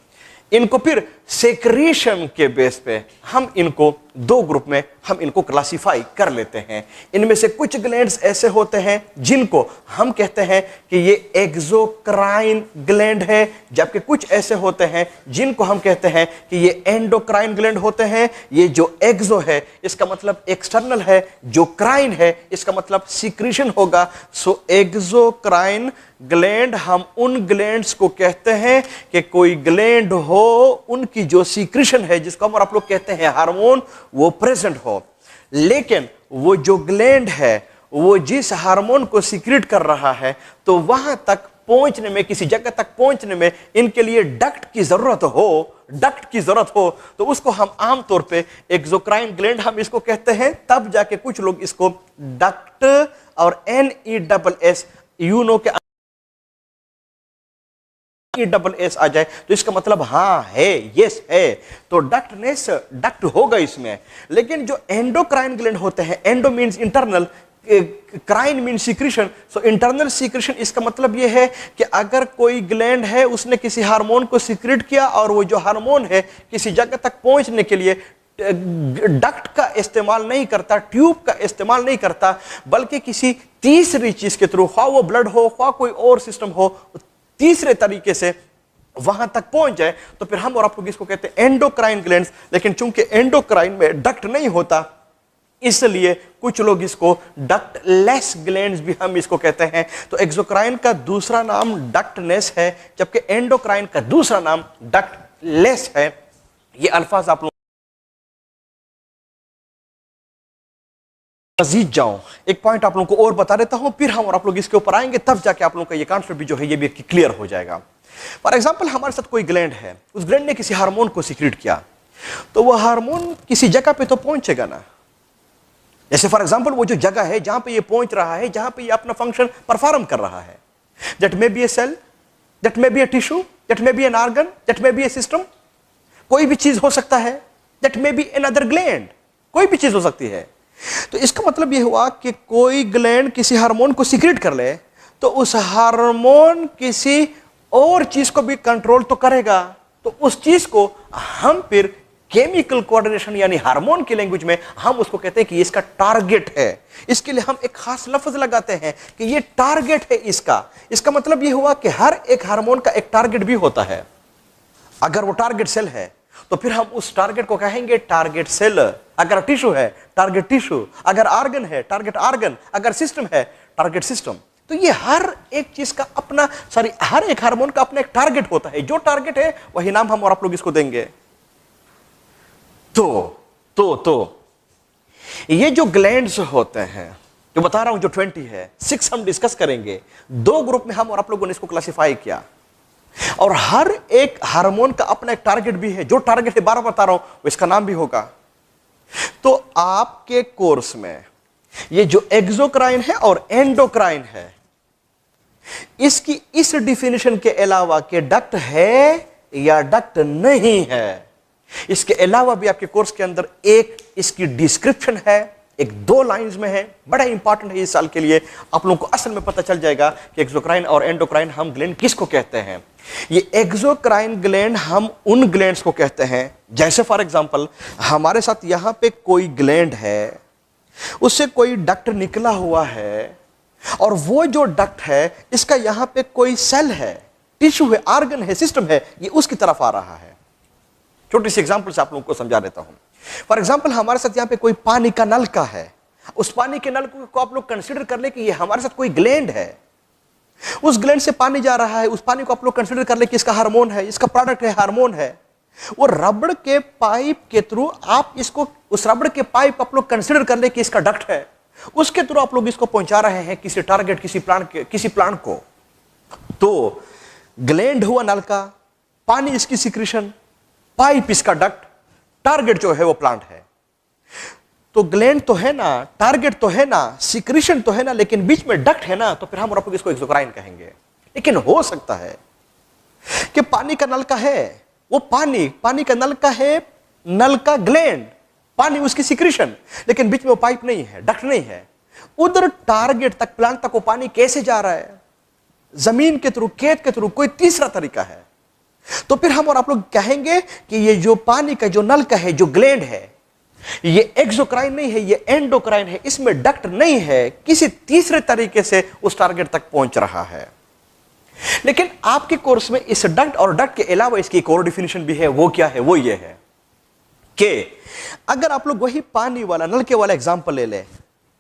इनको फिर सेक्रीशन के बेस पे हम इनको 2 ग्रुप में हम इनको क्लासिफाई कर लेते हैं। इनमें से कुछ ग्लैंड्स ऐसे होते हैं जिनको हम कहते हैं कि ये एक्सोक्राइन ग्लैंड है, जबकि कुछ ऐसे होते हैं जिनको हम कहते हैं कि ये एंडोक्राइन ग्लैंड होते हैं। ये जो एक्सो है इसका मतलब एक्सटर्नल है, जो क्राइन है इसका मतलब सीक्रेशन होगा। सो एक्सोक्राइन ग्लैंड, हम उन ग्लैंड्स को कहते हैं कि कोई ग्लैंड हो उनकी जो सीक्रेशन है जिसको हम और आप लोग कहते हैं हार्मोन, वो प्रेजेंट हो। लेकिन वो जो ग्लैंड है वो जिस हार्मोन को सीक्रेट कर रहा है तो वहां तक पहुंचने में, किसी जगह तक पहुंचने में इनके लिए डक्ट की जरूरत हो, तो उसको हम आमतौर पे एक्सोक्राइन ग्लैंड हम इसको कहते हैं। तब जाके कुछ लोग इसको डक्ट और NESS यूनो के ESS आ जाए तो इसका मतलब हाँ है, यस है, तो डक्ट होगा इसमें। लेकिन जो एंडोक्राइन ग्लैंड होते हैं, endo means internal, crine mean secretion, so internal secretion, इसका मतलब यह है कि अगर कोई ग्लैंड है उसने किसी हार्मोन को सीक्रेट किया और वो जो हार्मोन है किसी जगह तक पहुंचने के लिए डक्ट का इस्तेमाल नहीं करता, ट्यूब का इस्तेमाल नहीं करता, बल्कि किसी तीसरी चीज के थ्रू, ख्वाह वो ब्लड हो, ख्वाह कोई और सिस्टम हो, तीसरे तरीके से वहां तक पहुंच जाए, तो फिर हम और आप लोग इसको कहते हैं एंडोक्राइन ग्लैंड्स। लेकिन चूंकि एंडोक्राइन में डक्ट नहीं होता इसलिए कुछ लोग इसको डक्टलेस ग्लैंड्स भी हम इसको कहते हैं। तो एक्सोक्राइन का दूसरा नाम डक्टनेस है, जबकि एंडोक्राइन का दूसरा नाम डक्टलेस है। ये अल्फाज आप लोग मजीद जाऊं, एक पॉइंट आप लोगों को और बता देता हूं, फिर हम और आप लोग इसके ऊपर आएंगे, तब जाके आप लोगों का ये कॉन्सेप्ट भी जो है ये भी क्लियर हो जाएगा। फॉर एग्जांपल, हमारे साथ कोई ग्लैंड है, उस ग्लैंड ने किसी हार्मोन को सीक्रेट किया, तो वह हार्मोन किसी जगह पे तो पहुंचेगा ना। जैसे फॉर एग्जांपल वो जो जगह है जहां पे ये पहुंच रहा है, जहां पे ये अपना फंक्शन परफॉर्म कर रहा है, that may be a cell, that may be a tissue, that may be an organ, that may be a system, कोई भी चीज हो सकता है, that may be another gland, कोई भी चीज हो सकती है। तो इसका मतलब यह हुआ कि कोई ग्लैंड किसी हार्मोन को सीक्रेट कर ले तो उस हार्मोन किसी और चीज को भी कंट्रोल तो करेगा। तो उस चीज को हम फिर केमिकल कोऑर्डिनेशन यानी हार्मोन की लैंग्वेज में हम उसको कहते हैं कि इसका टारगेट है। इसके लिए हम एक खास लफ्ज लगाते हैं कि ये टारगेट है इसका। इसका मतलब यह हुआ कि हर एक हार्मोन का एक टारगेट भी होता है। अगर वो टारगेट सेल है तो फिर हम उस टारगेट को कहेंगे टारगेट सेल। अगर टिश्यू है टारगेट टिश्यू, अगर ऑर्गन है टारगेट ऑर्गन, अगर सिस्टम है टारगेट सिस्टम। तो ये हर एक चीज का अपना हर एक हार्मोन का अपना एक टारगेट होता है। जो टारगेट है वही नाम हम और आप लोग इसको देंगे। तो ये जो ग्लैंड्स होते हैं, जो बता रहा हूं, जो 20 है, 6 हम डिस्कस करेंगे। 2 ग्रुप में हम और आप लोगों ने इसको क्लासिफाई किया, और हर एक हार्मोन का अपना एक टारगेट भी है। जो टारगेट है 12 बता रहा हूं, वो इसका नाम भी होगा। तो आपके कोर्स में ये जो एक्सोक्राइन है और एंडोक्राइन है, इसकी इस डिफिनेशन के अलावा कि डक्ट है या डक्ट नहीं है, इसके अलावा भी आपके कोर्स के अंदर एक इसकी डिस्क्रिप्शन है, एक 2 लाइंस में है। बड़ा इंपॉर्टेंट है इस साल के लिए। आप लोगों को असल में पता चल जाएगा कि एक्सोक्राइन और एंडोक्राइन हम ग्लैंड किसको कहते हैं। ये एक्सोक्राइन ग्लैंड हम उन ग्लैंड्स को कहते हैं, जैसे फॉर एग्जांपल हमारे साथ यहां पे कोई ग्लैंड है, उससे कोई डक्ट निकला हुआ है, और वो जो डक्ट है इसका यहां पे कोई सेल है, टिश्यू है, ऑर्गन है, सिस्टम है, ये उसकी तरफ आ रहा है। छोटी सी एग्जांपल से आप लोगों को समझा देता हूं। फॉर एग्जांपल हमारे साथ यहां पे कोई पानी का नलका है, उस पानी के नल को आप लोग कंसीडर कर ले कि ये हमारे साथ कोई ग्लैंड है, उस ग्लैंड से पानी जा रहा है, उस पानी को आप लोग कंसीडर कर ले कि इसका हार्मोन है, इसका प्रोडक्ट है, हार्मोन है। वो रबड़ के पाइप के थ्रू आप इसको, उस रबड़ के पाइप आप लोग कंसीडर कर ले कि इसका डक्ट है, उसके थ्रू आप लोग इसको पहुंचा रहे हैं किसी टारगेट, किसी प्लांट को। तो ग्लैंड हुआ नलका, पानी इसकी सिक्रीशन, पाइप इसका डक्ट, टारगेट जो है वो प्लांट है। तो ग्लैंड तो है ना, टारगेट तो है ना, सिक्रीशन तो है ना, लेकिन बीच में डक्ट है ना, तो फिर हम इसको एक्सोक्राइन कहेंगे। लेकिन हो सकता है कि पानी का नलका है, वो पानी का नलका है, नलका ग्लैंड, पानी उसकी सिक्रीशन, लेकिन बीच में वो पाइप नहीं है, डक्ट नहीं है। उधर टारगेट तक, प्लांट तक वो पानी कैसे जा रहा है? जमीन के थ्रू, खेत के थ्रू, कोई तीसरा तरीका है। तो फिर हम और आप लोग कहेंगे कि ये जो पानी का जो नलका है, जो ग्लैंड है, ये एक्सोक्राइन नहीं है, ये एंडोक्राइन है। इसमें डक्ट नहीं है, किसी तीसरे तरीके से उस टारगेट तक पहुंच रहा है। लेकिन आपके कोर्स में इस डक्ट और डक्ट के अलावा इसकी एक और डिफिनेशन भी है। वो क्या है? वो ये है कि अगर आप लोग वही पानी वाला, नलके वाला एग्जांपल ले ले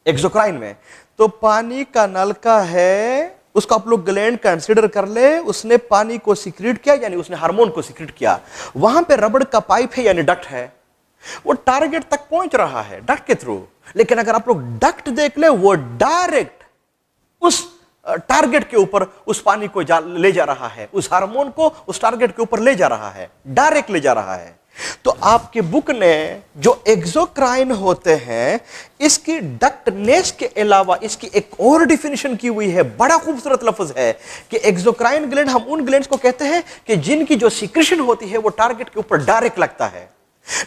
एक्सोक्राइन में, तो पानी का नलका है, उसको आप लोग ग्लैंड कंसीडर कर ले, उसने पानी को सीक्रेट किया, यानी उसने हार्मोन को सीक्रेट किया। वहां पे रबड़ का पाइप है, यानी डक्ट है, वो टारगेट तक पहुंच रहा है डक्ट के थ्रू। लेकिन अगर आप लोग डक्ट देख ले, वो डायरेक्ट उस टारगेट के ऊपर उस पानी को ले जा रहा है, उस हार्मोन को उस टारगेट के ऊपर ले जा रहा है, डायरेक्ट ले जा रहा है। तो आपके बुक ने जो एक्सोक्राइन होते हैं, इसकी डक्टनेस के अलावा इसकी एक और डिफिनेशन की हुई है। बड़ा खूबसूरत लफ्ज है कि एक्सोक्राइन ग्लैंड हम उन ग्लैंड्स को कहते हैं कि जिनकी जो सिक्रीशन होती है वो टारगेट के ऊपर डायरेक्ट लगता है।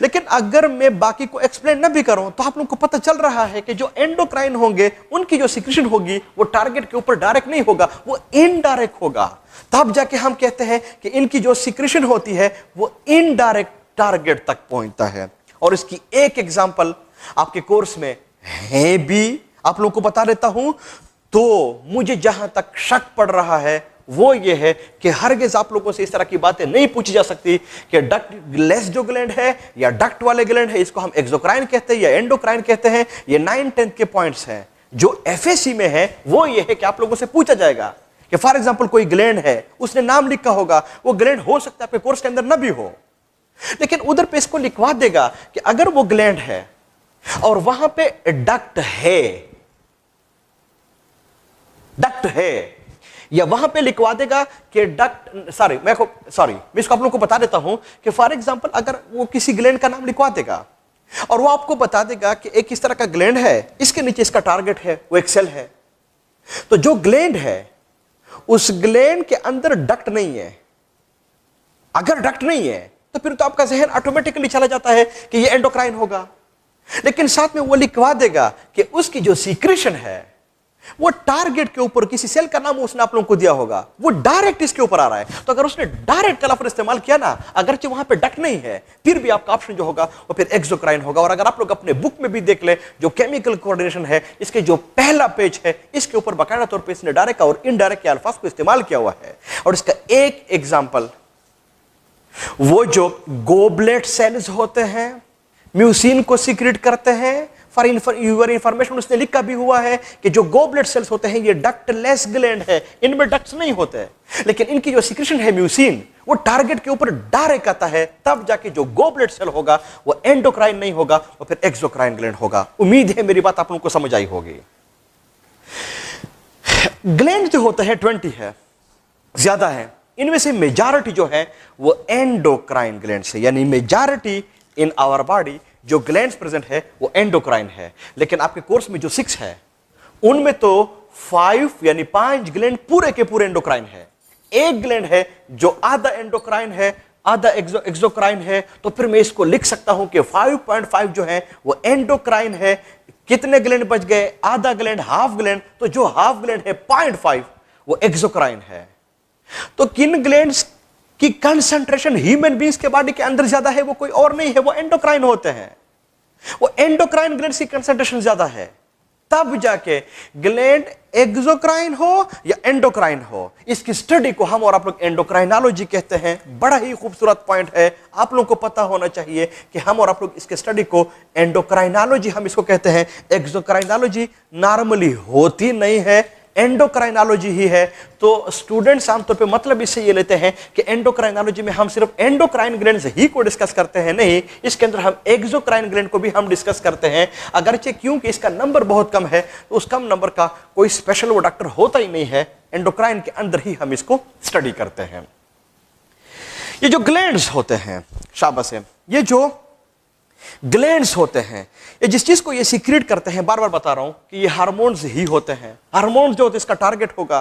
लेकिन अगर मैं बाकी को एक्सप्लेन न भी करूं तो आप लोगों को पता चल रहा है कि जो एंडोक्राइन होंगे, उनकी जो सिक्रीशन होगी वो टारगेट के ऊपर डायरेक्ट नहीं होगा, वो इनडायरेक्ट होगा। तब जाके हम कहते हैं कि इनकी जो सिक्रीशन होती है वो इनडायरेक्ट टारगेट तक पहुंचता है। और इसकी एक एग्जांपल आपके कोर्स में है भी, आप लोगों को बता देता हूं। तो मुझे जहां तक शक पड़ रहा है वो ये है कि हरगिज़ आप लोगों से इस तरह की बातें नहीं पूछी जा सकती कि डक्ट लेस जो ग्लैंड है या डक्ट वाले ग्लैंड है, इसको हम एक्सोक्राइन कहते हैं या एंडोक्राइन कहते हैं। ये 9-10 के पॉइंट्स हैं। जो एफएसी में है वो ये है कि आप लोगों से पूछा जाएगा कि फॉर एग्जांपल कोई ग्लैंड है, उसने नाम लिखा होगा, वो ग्लैंड हो सकता है आपके कोर्स के अंदर न भी हो, लेकिन उधर पे इसको लिखवा देगा कि अगर वो ग्लैंड है और वहां पे डक्ट है, या वहां पे लिखवा देगा कि मैं इसको आप लोगों को बता देता हूं कि फॉर एग्जांपल अगर वो किसी ग्लैंड का नाम लिखवा देगा और वो आपको बता देगा कि एक इस तरह का ग्लैंड है, इसके नीचे इसका टारगेट है, वो एक सेल है, तो जो ग्लैंड है उस ग्लैंड के अंदर डक्ट नहीं है। अगर डक्ट नहीं है तो फिर तो आपका जहन ऑटोमेटिकली चला जाता है कि ये एंडोक्राइन होगा, लेकिन साथ में वो लिखवा देगा कि उसकी जो सीक्रेशन है वो टारगेट के ऊपर, किसी सेल का नाम उसने आप लोगों को दिया होगा, वो डायरेक्ट इसके ऊपर आ रहा है। तो अगर उसने डायरेक्ट का लफ्ज इस्तेमाल किया ना, अगरचे वहां पे डक्ट नहीं है, फिर भी आपका ऑप्शन जो होगा वो फिर एक्सोक्राइन होगा। और अगर आप लोग अपने बुक में भी देख ले, जो केमिकल कोऑर्डिनेशन है, इसके जो पहला पेज है, इसके ऊपर बाकायदा तौर पर इसने डायरेक्ट और इनडायरेक्ट के अल्फाज को इस्तेमाल किया हुआ है। और इसका एक एग्जाम्पल, वो जो गोबलेट सेल्स होते हैं, म्यूसिन को सीक्रेट करते हैं। फॉर यूर इंफॉर्मेशन उसने लिखा भी हुआ है कि जो गोबलेट सेल्स होते हैं ये डक्टलेस ग्लैंड है, इनमें डक्ट्स नहीं होते, लेकिन इनकी जो सीक्रेशन है म्यूसिन, वो टारगेट के ऊपर डायरेक्ट आता है, तब जाके जो गोबलेट सेल होगा वो एंडोक्राइन नहीं होगा, वो फिर एक्सोक्राइन ग्लैंड होगा। उम्मीद है मेरी बात आप लोगों को समझ आई होगी। ग्लैंड जो होते हैं 20 है, ज्यादा है, इनमें से मेजॉरिटी जो है वो एंडोक्राइन ग्लैंड से, यानी मेजॉरिटी इन आवर बॉडी जो ग्लैंड्स प्रेजेंट है वो एंडोक्राइन है। लेकिन आपके कोर्स में जो 6 है उनमें तो 5 यानी 5 ग्लैंड पूरे के पूरे एंडोक्राइन है। एक ग्लैंड है जो आधा एंडोक्राइन है, आधा एक्सोक्राइन है, तो फिर मैं इसको लिख सकता हूं कि 5.5 जो है वो एंडोक्राइन है। कितने ग्लैंड बच गए? आधा ग्लैंड, हाफ ग्लैंड, तो जो हाफ ग्लैंड है 0.5 वो एक्सोक्राइन है। तो किन ग्लैंड्स की कंसंट्रेशन ह्यूमन बीइंग्स के बॉडी के अंदर ज्यादा है? वो कोई और नहीं है, वो एंडोक्राइन होते हैं। वो एंडोक्राइन ग्लैंड्स की कंसंट्रेशन ज्यादा है, तब जाके ग्लैंड एक्सोक्राइन हो या एंडोक्राइन हो। इसकी स्टडी को हम और आप लोग एंडोक्राइनोलॉजी कहते हैं। बड़ा ही खूबसूरत पॉइंट है, आप लोगों को पता होना चाहिए कि हम और आप लोग इसके स्टडी को एंडोक्राइनोलॉजी हम इसको कहते हैं। एक्सोक्राइनोलॉजी नॉर्मली होती नहीं है, एंडोक्राइनोलॉजी ही है। तो स्टूडेंट्स आमतौर पे मतलब इससे ये लेते हैं कि एंडोक्राइनोलॉजी में हम सिर्फ एंडोक्राइन ग्लैंड्स ही को डिस्कस करते हैं, नहीं, इसके अंदर हम एक्सोक्राइन ग्लैंड को भी हम डिस्कस करते हैं। अगरचे क्योंकि इसका नंबर बहुत कम है, तो उस कम नंबर का कोई स्पेशल वो डॉक्टर होता ही नहीं है, एंडोक्राइन के अंदर ही हम इसको स्टडी करते हैं। ये जो ग्लैंड्स होते हैं, शाबाश है, ये जो ग्लैंड्स होते हैं, ये जिस चीज को ये सीक्रेट करते हैं, बार बार बता रहा हूं कि ये हार्मोन्स ही होते हैं। हार्मोन्स जो होते हैं इसका टारगेट होगा।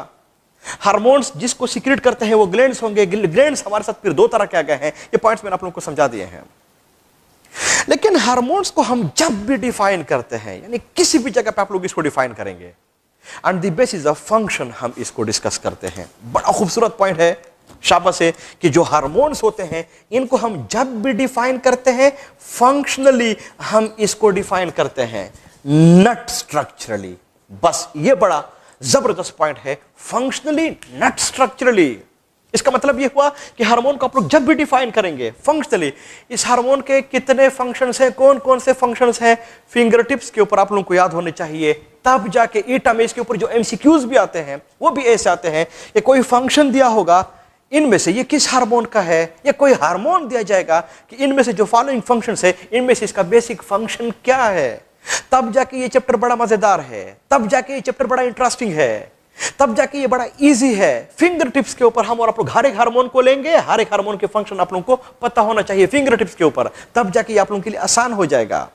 हार्मोन्स जिसको सीक्रेट करते हैं वो ग्लैंड्स होंगे। ग्लैंड्स हमारे साथ फिर 2 तरह के आ गए हैं, ये पॉइंट्स मैंने आप लोगों को समझा दिए हैं। लेकिन हार्मोन्स को हम जब भी डिफाइन करते हैं, यानी किसी भी जगह पे आप लोग इसको डिफाइन करेंगे, on the basis of function हम इसको डिस्कस करते हैं। बड़ा खूबसूरत पॉइंट है, शाबाश है, कि जो हार्मोन्स होते हैं इनको हम जब भी डिफाइन करते हैं, फंक्शनली हम इसको डिफाइन करते हैं, नॉट स्ट्रक्चरली। बस ये बड़ा जबरदस्त पॉइंट है, फंक्शनली नॉट स्ट्रक्चरली। इसका मतलब ये हुआ कि हार्मोन को आप लोग जब भी डिफाइन करेंगे फंक्शनली, इस हार्मोन के कितने फंक्शंस हैं, कौन कौन से फंक्शंस हैं, फिंगर टिप्स के ऊपर आप लोगों को याद होने चाहिए। तब जाके ईटा में इसके ऊपर जो एमसीक्यूज भी आते हैं वो भी ऐसे आते हैं कि कोई फंक्शन दिया होगा, इनमें से ये किस हार्मोन का है, या कोई हार्मोन दिया जाएगा कि इनमें से जो फॉलोइंग फंक्शंस है, इनमें से इसका बेसिक फंक्शन क्या है। तब जाके ये चैप्टर बड़ा मजेदार है, तब जाके ये चैप्टर बड़ा इंटरेस्टिंग है, तब जाके ये बड़ा इजी है। फिंगर टिप्स के ऊपर हम और आप लोग हर एक हार्मोन को लेंगे, हर एक हार्मोन के फंक्शन आप लोगों को पता होना चाहिए फिंगर टिप्स के ऊपर, तब जाके आप लोगों के लिए आसान हो जाएगा।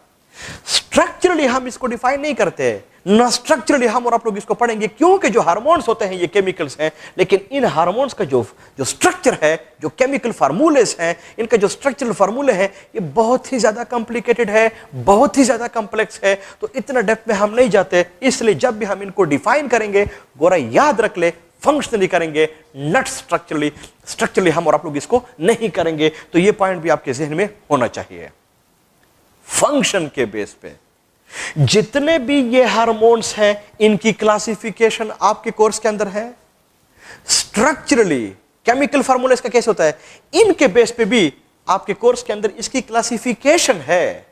स्ट्रक्चरली हम इसको डिफाइन नहीं करते, ना स्ट्रक्चरली हम और आप लोग इसको पढ़ेंगे, क्योंकि जो हार्मोन्स होते हैं ये केमिकल्स हैं, लेकिन इन हार्मोन्स का जो स्ट्रक्चर है, जो केमिकल फार्मूलेस हैं, इनका जो स्ट्रक्चरल फार्मूले हैं, ये बहुत ही ज्यादा कॉम्प्लिकेटेड है, बहुत ही ज्यादा कॉम्प्लेक्स है। तो इतना डेप्थ में हम नहीं जाते, इसलिए जब भी हम इनको डिफाइन करेंगे, गोरा याद रख ले, फंक्शनली करेंगे, नॉट स्ट्रक्चरली। स्ट्रक्चरली हम और आप लोग इसको नहीं करेंगे। तो ये पॉइंट भी आपके जहन में होना चाहिए। फंक्शन के बेस पे जितने भी ये हार्मोन्स हैं, इनकी क्लासिफिकेशन आपके कोर्स के अंदर है। स्ट्रक्चरली केमिकल फार्मूला इसका कैसे होता है, इनके बेस पे भी आपके कोर्स के अंदर इसकी क्लासिफिकेशन है,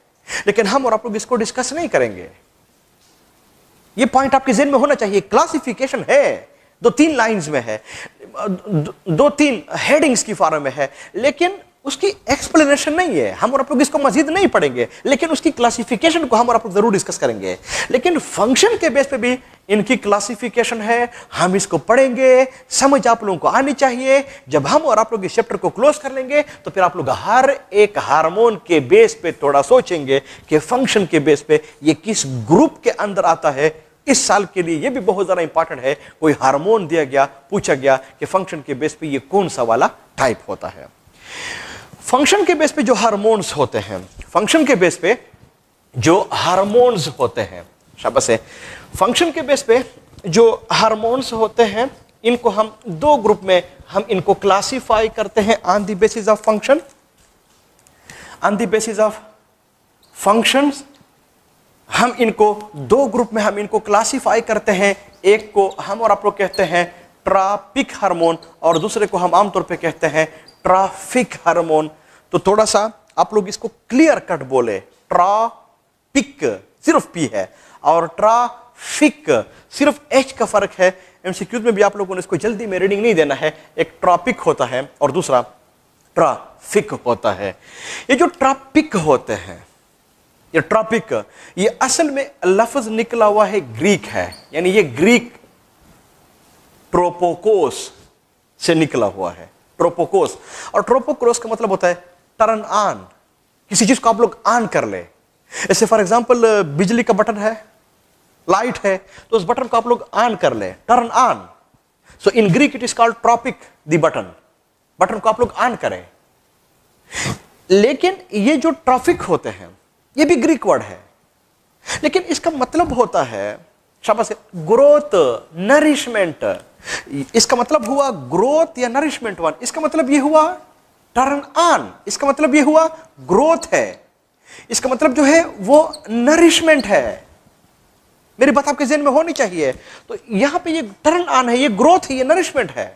लेकिन हम और आप लोग इसको डिस्कस नहीं करेंगे। ये पॉइंट आपके ज़हन में होना चाहिए। क्लासिफिकेशन है, 2-3 लाइंस में है, 2-3 हेडिंग्स की फॉर्म में है, लेकिन उसकी एक्सप्लेनेशन नहीं है। हम और आप लोग इसको मजीद नहीं पढ़ेंगे, लेकिन उसकी क्लासिफिकेशन को हम और आप लोग जरूर डिस्कस करेंगे। लेकिन फंक्शन के बेस पे भी इनकी क्लासिफिकेशन है, हम इसको पढ़ेंगे, समझ आप लोगों को आनी चाहिए। जब हम और आप लोग इस चैप्टर को क्लोज कर लेंगे तो फिर आप लोग हर एक हार्मोन के बेस पे थोड़ा सोचेंगे कि फंक्शन के बेस पे ये किस ग्रुप के अंदर आता है। इस साल के लिए ये भी बहुत ज्यादा इंपॉर्टेंट है, कोई हार्मोन दिया गया, पूछा गया कि फंक्शन के बेस पे ये कौन सा वाला टाइप होता है। फंक्शन के बेस पे जो हार्मोन्स होते हैं, फंक्शन के बेस पे जो हार्मोन्स होते हैं, शाबाश है, फंक्शन के बेस पे जो हार्मोन्स होते हैं, इनको हम 2 ग्रुप में हम इनको क्लासिफाई करते हैं on the basis of function, on the basis of functions. हम इनको 2 ग्रुप में हम इनको क्लासिफाई करते हैं। एक को हम और आप लोग कहते हैं ट्रॉपिक हार्मोन और दूसरे को हम आमतौर पे कहते हैं ट्रॉफिक हार्मोन। तो थोड़ा सा आप लोग इसको क्लियर कट बोले, ट्रॉपिक सिर्फ पी है और ट्रॉफिक सिर्फ एच का फर्क है। एमसीक्यूज में भी आप लोगों ने इसको जल्दी में रीडिंग नहीं देना है। एक ट्रॉपिक होता है और दूसरा ट्रॉफिक होता है। ये जो ट्रॉपिक होते हैं, ये ट्रॉपिक, ये असल में लफ्ज निकला हुआ है ग्रीक है, यानी ये ग्रीक ट्रोपोकोस से निकला हुआ है, ट्रोपोकोस। और ट्रोपोकोस का मतलब होता है टर्न ऑन, किसी चीज को आप लोग ऑन कर ले। ऐसे फॉर एग्जांपल बिजली का बटन है, लाइट है, तो उस बटन को आप लोग ऑन कर ले, turn on. So in Greek it is called tropic the button, button को आप लोग ऑन करें। लेकिन ये जो ट्रॉफिक होते हैं ये भी ग्रीक वर्ड है, लेकिन इसका मतलब होता है, शाबाश, ग्रोथ, नरिशमेंट। इसका मतलब हुआ ग्रोथ या नरिशमेंट वन, इसका मतलब ये हुआ टर्न ऑन, इसका मतलब ये हुआ ग्रोथ है, इसका मतलब जो है वो नरिशमेंट है। मेरी बात आपके ज़हन में होनी चाहिए। तो यहां पे ये टर्न ऑन है, ये ग्रोथ है, ये नरिशमेंट है।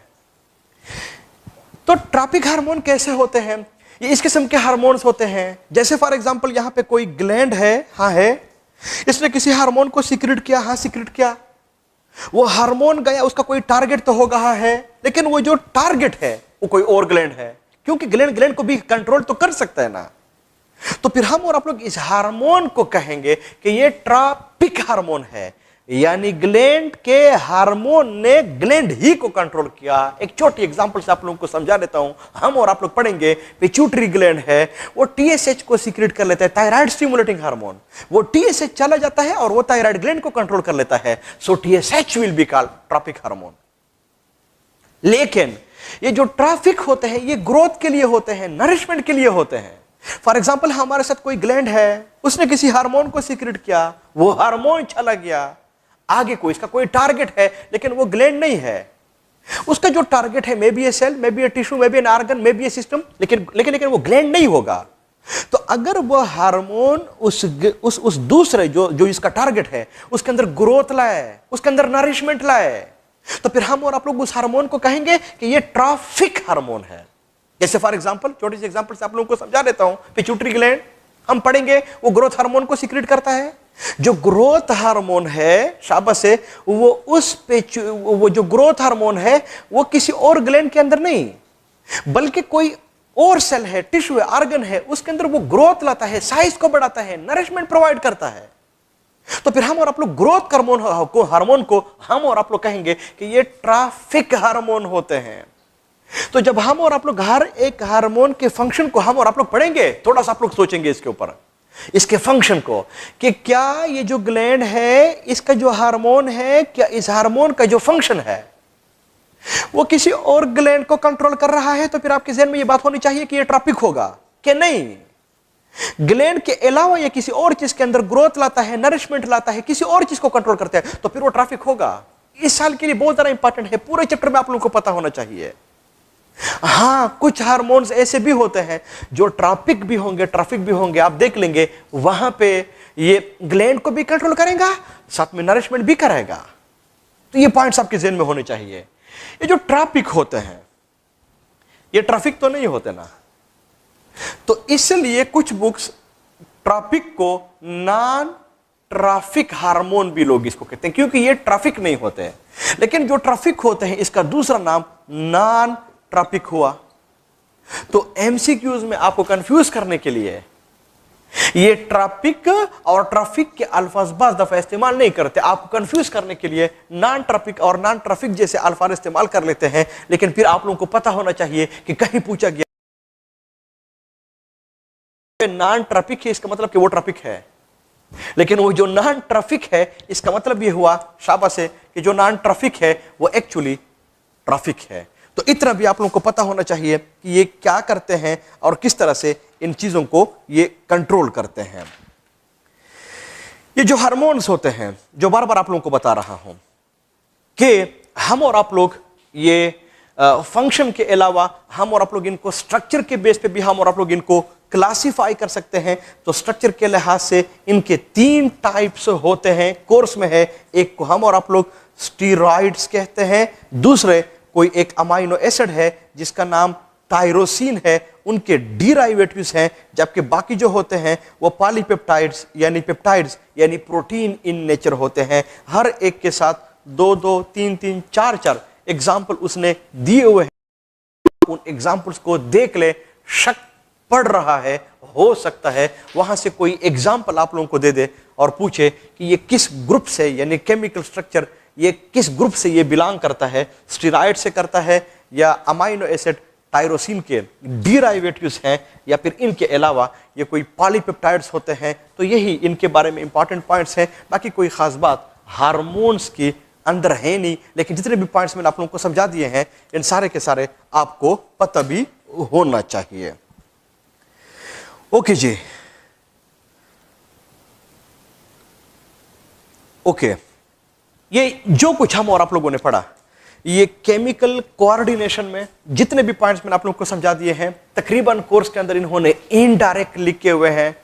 तो ट्रॉपिक हार्मोन कैसे होते हैं? ये इस किस्म के हार्मोन्स होते हैं, जैसे फॉर एग्जांपल यहां पे कोई ग्लैंड है, हाँ है, इसने किसी हार्मोन को सीक्रेट किया, हाँ सीक्रेट किया, वो हार्मोन गया, उसका कोई टारगेट तो होगा है, लेकिन वो जो टारगेट है वो कोई और ग्लैंड है, क्योंकि ग्लैंड को भी कंट्रोल तो कर सकता है ना। तो फिर हम और आप लोग इस हार्मोन को कहेंगे कि ये ट्रॉपिक हार्मोन है, यानी ग्लैंड के हार्मोन ने ग्लैंड ही को कंट्रोल किया। एक छोटी एग्जांपल से आप लोगों को समझा देता हूं। हम और आप लोग पढ़ेंगे, पिट्यूटरी ग्लैंड है, वो टीएसएच को सीक्रेट कर लेता है, थायराइड स्टिमुलेटिंग हार्मोन। वो टीएसएच चला जाता है और वो थायराइड ग्लैंड को कंट्रोल कर लेता है। So TSH will be called tropic hormone. लेकिन ये जो ट्रॉफिक होते हैं ये ग्रोथ के लिए होते हैं, नरिशमेंट के लिए होते हैं। फॉर एग्जाम्पल हमारे साथ कोई ग्लैंड है, उसने किसी हार्मोन को सीक्रेट किया, वो हार्मोन चला गया, आगे कोई इसका कोई टारगेट है, लेकिन वो ग्लैंड नहीं है। उसका जो टारगेट है may be a cell, may be a tissue, may be an organ, may be a system, लेकिन वो ग्लैंड नहीं होगा। तो अगर वो हार्मोन उस दूसरे जो इसका टारगेट है उसके अंदर ग्रोथ लाए, उसके अंदर नरिशमेंट लाए, तो फिर हम और आप लोग उस हार्मोन को कहेंगे कि ये ट्रॉफिक हार्मोन है। जैसे फॉर एग्जांपल, छोटी सी एग्जांपल से आप लोगों को समझा देता हूं। पिट्यूटरी ग्लैंड हम पढ़ेंगे, वो ग्रोथ हार्मोन को सीक्रेट करता है। जो ग्रोथ हार्मोन है, शाबाश है, वो जो ग्रोथ हार्मोन है वो किसी और ग्लैंड के अंदर नहीं, बल्कि कोई और सेल है, टिश्यू है, ऑर्गन है, उसके अंदर वो ग्रोथ लाता है, साइज को बढ़ाता है, नरिशमेंट प्रोवाइड करता है। तो फिर हम और आप लोग ग्रोथ हार्मोन को हम और आप लोग कहेंगे कि ये ट्रॉफिक हार्मोन होते हैं। तो जब हम और आप लोग हर एक हार्मोन के फंक्शन को हम और आप लोग पढ़ेंगे, थोड़ा सा आप लोग सोचेंगे इसके ऊपर, इसके फंक्शन को, कि क्या ये जो ग्लैंड है, इसका जो हार्मोन है, क्या इस हार्मोन का जो फंक्शन है वो किसी और ग्लैंड को कंट्रोल कर रहा है? तो फिर आपके ज़हन में ये बात होनी चाहिए कि ये ट्रॉपिक होगा कि नहीं। ग्लैंड के अलावा ये किसी और चीज के अंदर ग्रोथ लाता है, नरिशमेंट लाता है, किसी और चीज को कंट्रोल करता है, तो फिर वो ट्रॉपिक होगा। इस साल के लिए बहुत ज्यादा इंपॉर्टेंट है, पूरे चैप्टर में आप लोगों को पता होना चाहिए। हां, कुछ हार्मोन्स ऐसे भी होते हैं जो ट्रॉपिक भी होंगे, ट्रॉफिक भी होंगे, आप देख लेंगे, वहां पे ये ग्लैंड को भी कंट्रोल करेगा, साथ में नरिशमेंट भी करेगा। तो ये पॉइंट्स आपके ज़हन में होने चाहिए। ये जो ट्रैफिक होते हैं, ये ट्रैफिक तो नहीं होते ना, तो इसलिए कुछ बुक्स ट्रैफिक को नॉन ट्रैफिक हार्मोन भी लोग इसको कहते हैं, क्योंकि ये ट्रैफिक नहीं होते हैं। लेकिन जो ट्रैफिक होते हैं इसका दूसरा नाम नॉन ट्रैफिक हुआ। तो एमसीक्यूज में आपको कंफ्यूज करने के लिए ये ट्रैफिक और ट्रैफिक के अल्फाज बाज़ दफा इस्तेमाल नहीं करते, आपको कंफ्यूज करने के लिए नॉन ट्रैफिक और नॉन ट्रैफिक जैसे अल्फाज इस्तेमाल कर लेते हैं। लेकिन फिर आप लोगों को पता होना चाहिए कि कहीं पूछा गया नॉन ट्रैफिक है, इसका मतलब कि वो ट्रैफिक है, लेकिन वो जो नॉन ट्रैफिक है इसका मतलब ये हुआ शाबाश है कि जो नॉन ट्रैफिक है वो एक्चुअली ट्रैफिक है। तो इतना भी आप लोगों को पता होना चाहिए कि ये क्या करते हैं और किस तरह से इन चीजों को ये कंट्रोल करते हैं। ये जो हार्मोन्स होते हैं, जो बार बार आप लोगों को बता रहा हूं कि हम और आप लोग ये फंक्शन के अलावा हम और आप लोग इनको स्ट्रक्चर के बेस पे भी हम और आप लोग इनको क्लासिफाई कर सकते हैं। तो स्ट्रक्चर के लिहाज से इनके 3 टाइप्स होते हैं, कोर्स में है। एक को हम और आप लोग स्टीरॉइड्स कहते हैं, दूसरे कोई एक अमाइनो एसिड है जिसका नाम टायरोसिन है, उनके डेरिवेटिव्स हैं, जबकि बाकी जो होते हैं वो पॉलीपेप्टाइड्स यानी पेप्टाइड्स यानी प्रोटीन इन नेचर होते हैं। हर एक के साथ 2-2, 3-3, 4-4 एग्जाम्पल उसने दिए हुए हैं। उन एग्जाम्पल्स को देख ले, शक पड़ रहा है, हो सकता है वहां से कोई एग्जाम्पल आप लोगों को दे दे और पूछे कि ये किस ग्रुप से, यानी केमिकल स्ट्रक्चर ये किस ग्रुप से ये बिलोंग करता है, स्टीरॉइड से करता है या अमाइनो एसिड टायरोसिन के डेरिवेटिव्स हैं, या फिर इनके अलावा ये कोई पॉलीपेप्टाइड्स होते हैं। तो यही इनके बारे में इंपॉर्टेंट पॉइंट्स हैं। बाकी कोई खास बात हार्मोन्स की अंदर है नहीं, लेकिन जितने भी पॉइंट्स मैंने आप लोगों को समझा दिए हैं इन सारे के सारे आपको पता भी होना चाहिए। ओके जी, ओके, ये जो कुछ हम और आप लोगों ने पढ़ा, ये केमिकल कोऑर्डिनेशन में जितने भी पॉइंट्स मैंने आप लोगों को समझा दिए हैं, तकरीबन कोर्स के अंदर इन्होंने इनडायरेक्ट लिखे हुए हैं,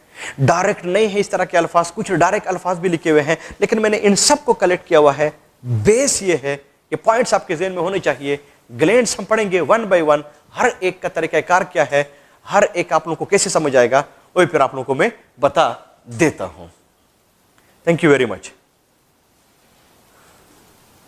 डायरेक्ट नहीं है इस तरह के अल्फाज, कुछ डायरेक्ट अल्फाज भी लिखे हुए हैं, लेकिन मैंने इन सब को कलेक्ट किया हुआ है। बेस ये है कि पॉइंट्स आपके ज़हन में होने चाहिए। ग्लैंड्स हम पढ़ेंगे 1 बाय 1, हर एक का तरीकाकार क्या है, हर एक आप लोगों को कैसे समझ आएगा, वही फिर आप लोगों को मैं बता देता हूं। Thank you very much.